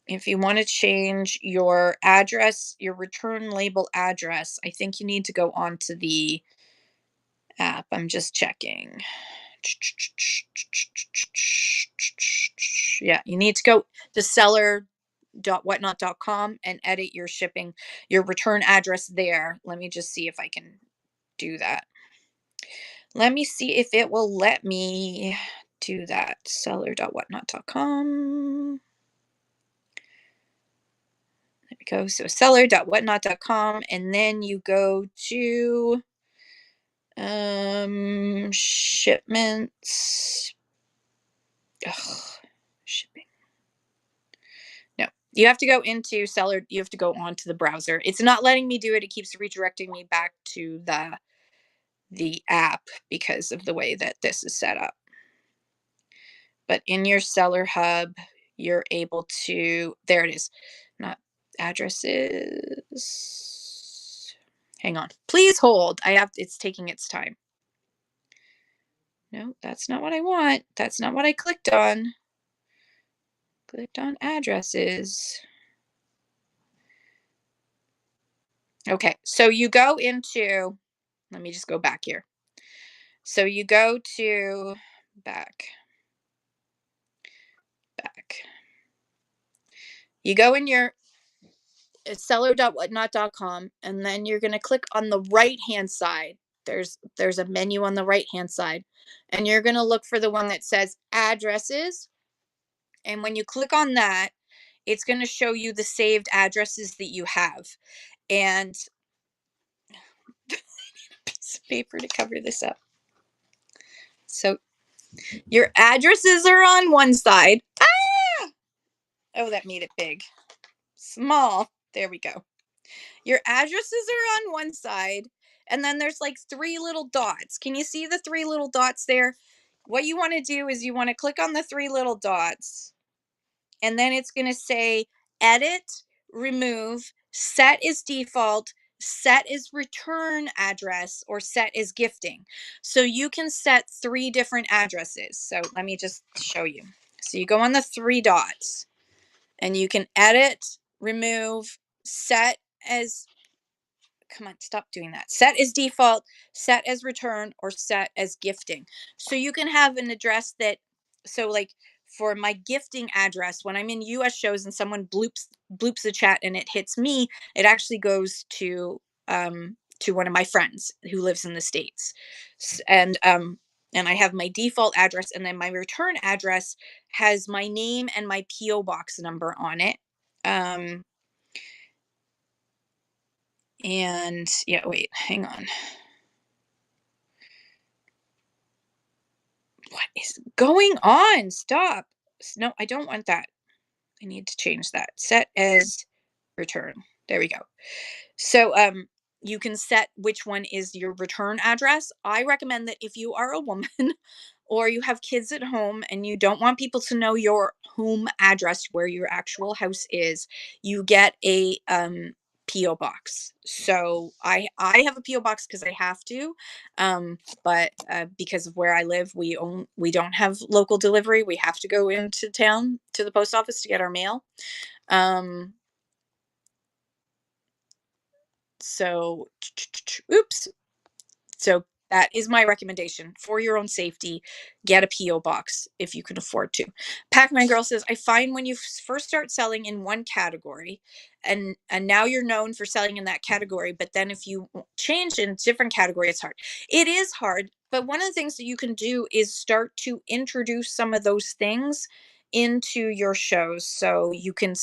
if you want to change your address, your return label address, I think you need to go onto the app. I'm just checking. Yeah, you need to go to seller.whatnot.com and edit your shipping, your return address there. Let me just see if I can do that. Let me see if it will let me do that. Seller.whatnot.com. There we go. So seller.whatnot.com, and then you go to shipments. Ugh, shipping. No, you have to go into seller. You have to go onto the browser. It's not letting me do it. It keeps redirecting me back to the app because of the way that this is set up. But in your seller hub, you're able to, there it is, not addresses. Hang on, please hold. It's taking its time. No, that's not what I want. That's not what I clicked on. Clicked on addresses. Okay, so you go into, let me just go back here. So you go to back. You go in your seller.whatnot.com, and then you're going to click on the right hand side. There's a menu on the right hand side, and you're going to look for the one that says addresses. And when you click on that, it's going to show you the saved addresses that you have. And piece of paper to cover this up. So your addresses are on one side. Ah! Oh, that made it big. Small. There we go. Your addresses are on one side, and then there's like three little dots. Can you see the three little dots there? What you want to do is you want to click on the three little dots, and then it's going to say edit, remove, set as default, set as return address, or set as gifting. So you can set three different addresses. So let me just show you. So you go on the three dots, and you can edit, remove, set as, come on, stop doing that. Set as default, set as return, or set as gifting. So you can have an address that, so like for my gifting address, when I'm in US shows and someone bloops the chat and it hits me, it actually goes to one of my friends who lives in the States. And I have my default address, and then my return address has my name and my PO box number on it. And yeah, wait, hang on. What is going on? Stop. No, I don't want that. I need to change that. Set as return. There we go. So you can set which one is your return address. I recommend that if you are a woman or you have kids at home and you don't want people to know your home address where your actual house is, you get a PO box. So I have a PO box because I have to, but because of where I live, we don't have local delivery. We have to go into town to the post office to get our mail. Um, so, oops. So that is my recommendation for your own safety. Get a PO box if you can afford to. Pac-Man Girl says, I find when you first start selling in one category, and now you're known for selling in that category, but then if you change in different category, it's hard. It is hard, but one of the things that you can do is start to introduce some of those things into your shows. So you can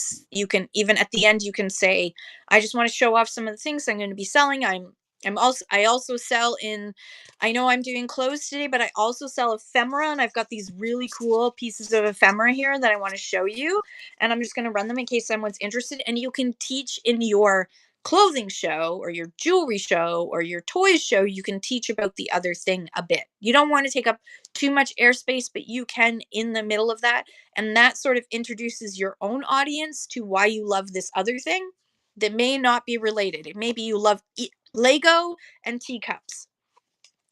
even at the end you can say, I just want to show off some of the things I'm going to be selling. I also sell in, I know I'm doing clothes today, but I also sell ephemera, and I've got these really cool pieces of ephemera here that I want to show you, and I'm just going to run them in case someone's interested. And you can teach in your clothing show or your jewelry show or your toys show, you can teach about the other thing a bit. You don't want to take up too much airspace, but you can in the middle of that, and that sort of introduces your own audience to why you love this other thing that may not be related. It may be you love Lego and teacups.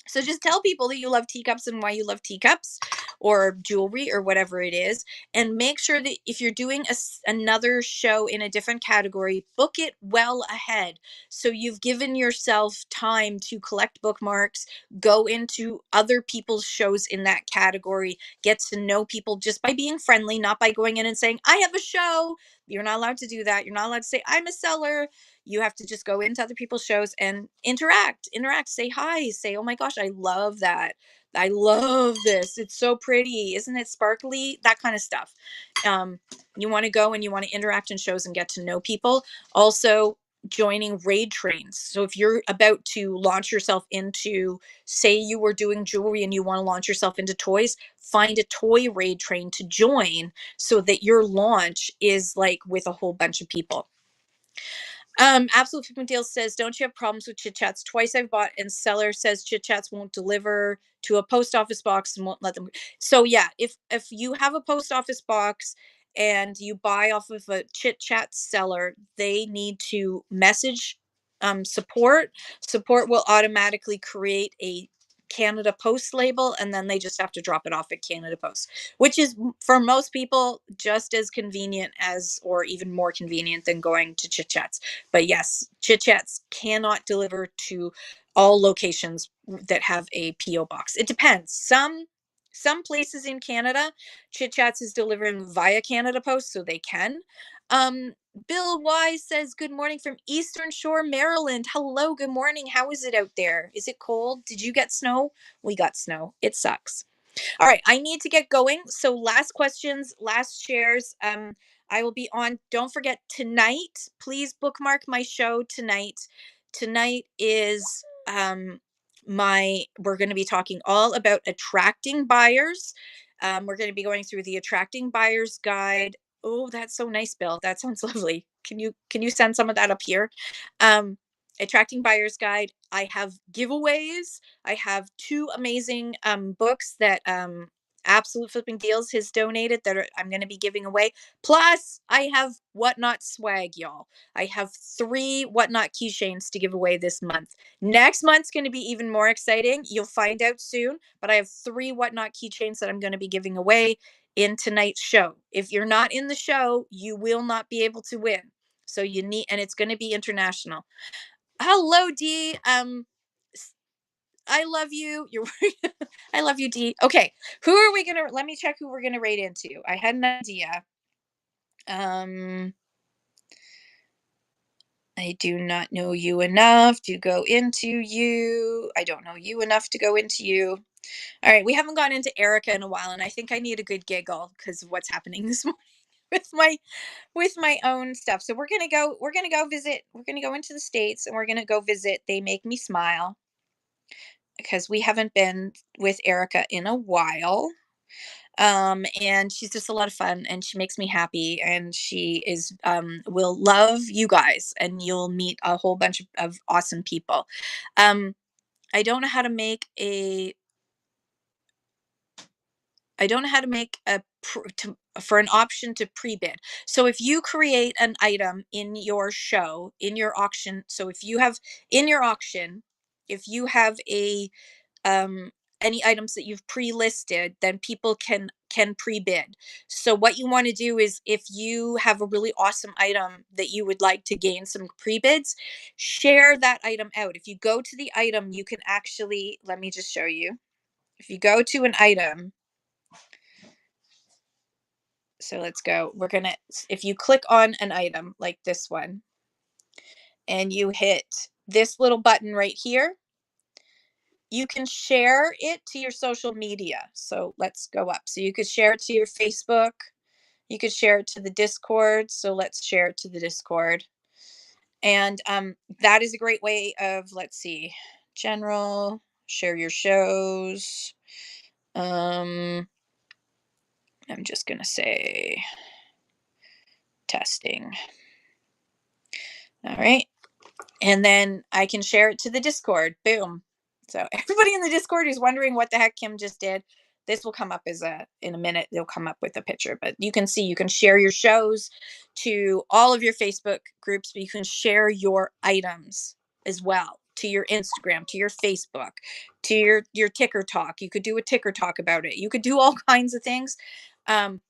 So just tell people that you love teacups and why you love teacups or jewelry or whatever it is. And make sure that if you're doing another show in a different category, book it well ahead. So you've given yourself time to collect bookmarks, go into other people's shows in that category, get to know people just by being friendly, not by going in and saying, I have a show. You're not allowed to do that. You're not allowed to say, I'm a seller. You have to just go into other people's shows and interact, say hi, say, oh my gosh, I love that. I love this. It's so pretty. Isn't it sparkly? That kind of stuff. Um, you want to go and you want to interact in shows and get to know people. Also, joining raid trains. So if you're about to launch yourself into, say you were doing jewelry and you want to launch yourself into toys, find a toy raid train to join so that your launch is like with a whole bunch of people. Absolute Frequent Deal says, don't you have problems with chit chats? Twice I've bought and seller says chit chats won't deliver to a post office box and won't let them. So yeah, if you have a post office box and you buy off of a chit chat seller, they need to message support. Support will automatically create a Canada Post label, and then they just have to drop it off at Canada Post, which is for most people just as convenient as, or even more convenient than going to Chit Chats. But yes, Chit Chats cannot deliver to all locations that have a PO box. It depends. Some places in Canada, Chit Chats is delivering via Canada Post, so they can. Um, Bill Wise says, good morning from Eastern Shore, Maryland. Hello, good morning. How is it out there? Is it cold? Did you get snow? We got snow. It sucks. All right, I need to get going. So last questions, last shares. I will be on. Don't forget tonight. Please bookmark my show tonight. Tonight is my. We're going to be talking all about attracting buyers. We're going to be going through the attracting buyers guide. Oh, that's so nice, Bill. That sounds lovely. Can you send some of that up here? Um, attracting buyers guide. I have giveaways. I have two amazing books that Absolute Flipping Deals has donated that I'm going to be giving away. Plus, I have Whatnot swag, y'all. I have 3 Whatnot keychains to give away this month. Next month's going to be even more exciting. You'll find out soon, but I have 3 Whatnot keychains that I'm going to be giving away in tonight's show. If you're not in the show, you will not be able to win. So you need, and it's going to be international. Hello, D. I love you. You're I love you, D. Okay. Who are we gonna let me check who we're gonna rate into. I had an idea. Um I do not know you enough to go into you. I don't know you enough to go into you. All right, we haven't gone into Erica in a while, and I think I need a good giggle because of what's happening this morning with my own stuff. So we're gonna go visit, we're gonna go into the States and we're gonna go visit They Make Me Smile because we haven't been with Erica in a while. And she's just a lot of fun, and she makes me happy, and she is will love you guys, and you'll meet a whole bunch of awesome people. Um, I don't know how to make a I don't know how to make a for an option to pre-bid. So if you create an item in your show, in your auction, so if you have in your auction, if you have a um any items that you've pre-listed, then people can pre-bid. So what you want to do is, if you have a really awesome item that you would like to gain some pre-bids, share that item out. If you go to the item, you can actually, let me just show you. If you go to an item, so let's go. We're gonna, if you click on an item like this one and you hit this little button right here, you can share it to your social media. So let's go up. So you could share it to your Facebook. You could share it to the Discord. So let's share it to the Discord. And that is a great way of, let's see, general, share your shows. I'm just gonna say testing. All right. And then I can share it to the Discord. Boom. So everybody in the Discord who's wondering what the heck Kim just did, this will come up as in a minute. They'll come up with a picture, but you can see, you can share your shows to all of your Facebook groups, but you can share your items as well to your Instagram, to your Facebook, to your Ticker Talk. You could do a Ticker Talk about it. You could do all kinds of things. Um,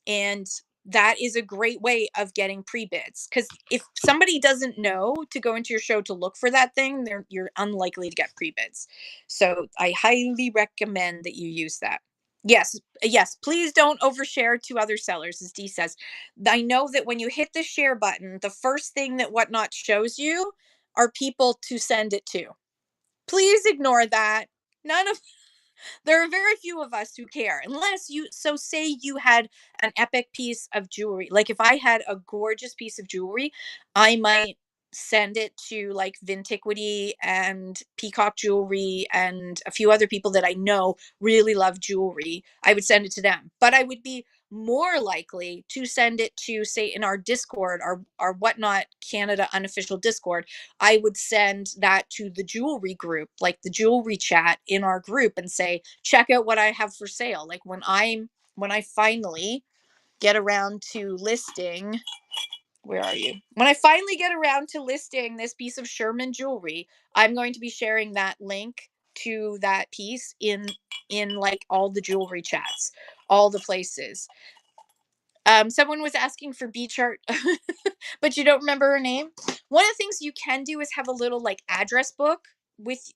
and that is a great way of getting pre-bids, because if somebody doesn't know to go into your show to look for that thing, you're unlikely to get pre-bids. So I highly recommend that you use that. Yes, yes, please don't overshare to other sellers, as Dee says. I know that when you hit the share button, the first thing that Whatnot shows you are people to send it to. Please ignore that. None of There are very few of us who care, unless you, so say you had an epic piece of jewelry. Like if I had a gorgeous piece of jewelry, I might send it to like Vintiquity and Peacock Jewelry and a few other people that I know really love jewelry. I would send it to them. But I would be more likely to send it to, say, in our Discord, our Whatnot Canada unofficial Discord. I would send that to the jewelry group, like the jewelry chat in our group, and say, check out what I have for sale. Like when I finally get around to listing, where are you? When I finally get around to listing this piece of Sherman jewelry, I'm going to be sharing that link to that piece in like all the jewelry chats, all the places. Someone was asking for beach art, but you don't remember her name. One of the things you can do is have a little like address book with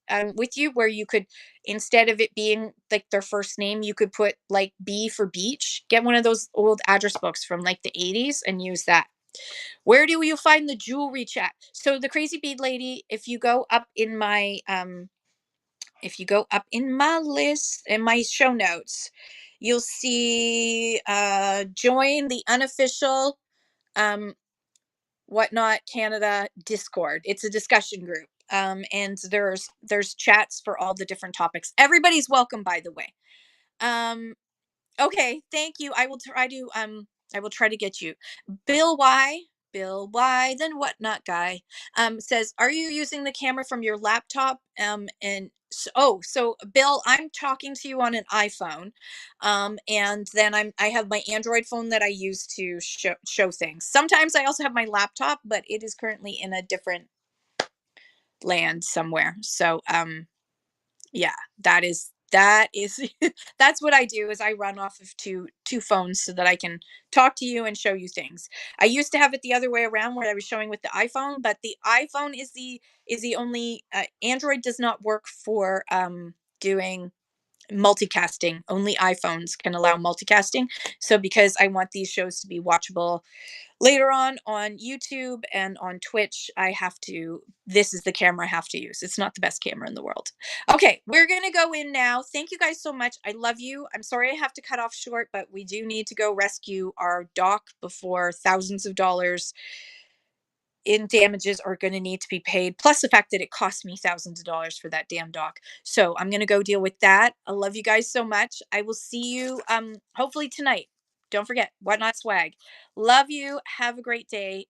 you, where you could, instead of it being like their first name, you could put like B for beach. Get one of those old address books from like the 80s and use that. Where do you find the jewelry chat? So the Crazy Bead Lady, if you go up in my list, in my show notes, you'll see join the unofficial um Whatnot Canada Discord. It's a discussion group. And there's chats for all the different topics. Everybody's welcome, by the way. Um, Okay, thank you. I will try to get you. Bill Y, Bill Y, then whatnot guy, says, are you using the camera from your laptop? So Bill, I'm talking to you on an iPhone. And then I have my Android phone that I use to show things. Sometimes I also have my laptop, but it is currently in a different land somewhere. So yeah, that is that's what I do, is I run off of two phones so that I can talk to you and show you things. I used to have it the other way around, where I was showing with the iPhone, but the iPhone is the only Android does not work for doing multicasting. Only iPhones can allow multicasting. So because I want these shows to be watchable later on YouTube and on Twitch, this is the camera I have to use. It's not the best camera in the world. Okay, we're going to go in now. Thank you guys so much. I love you. I'm sorry I have to cut off short, but we do need to go rescue our doc before thousands of dollars in damages are going to need to be paid, plus the fact that it cost me thousands of dollars for that damn doc. So I'm going to go deal with that. I love you guys so much. I will see you hopefully tonight. Don't forget, Whatnot Swag. Love you. Have a great day.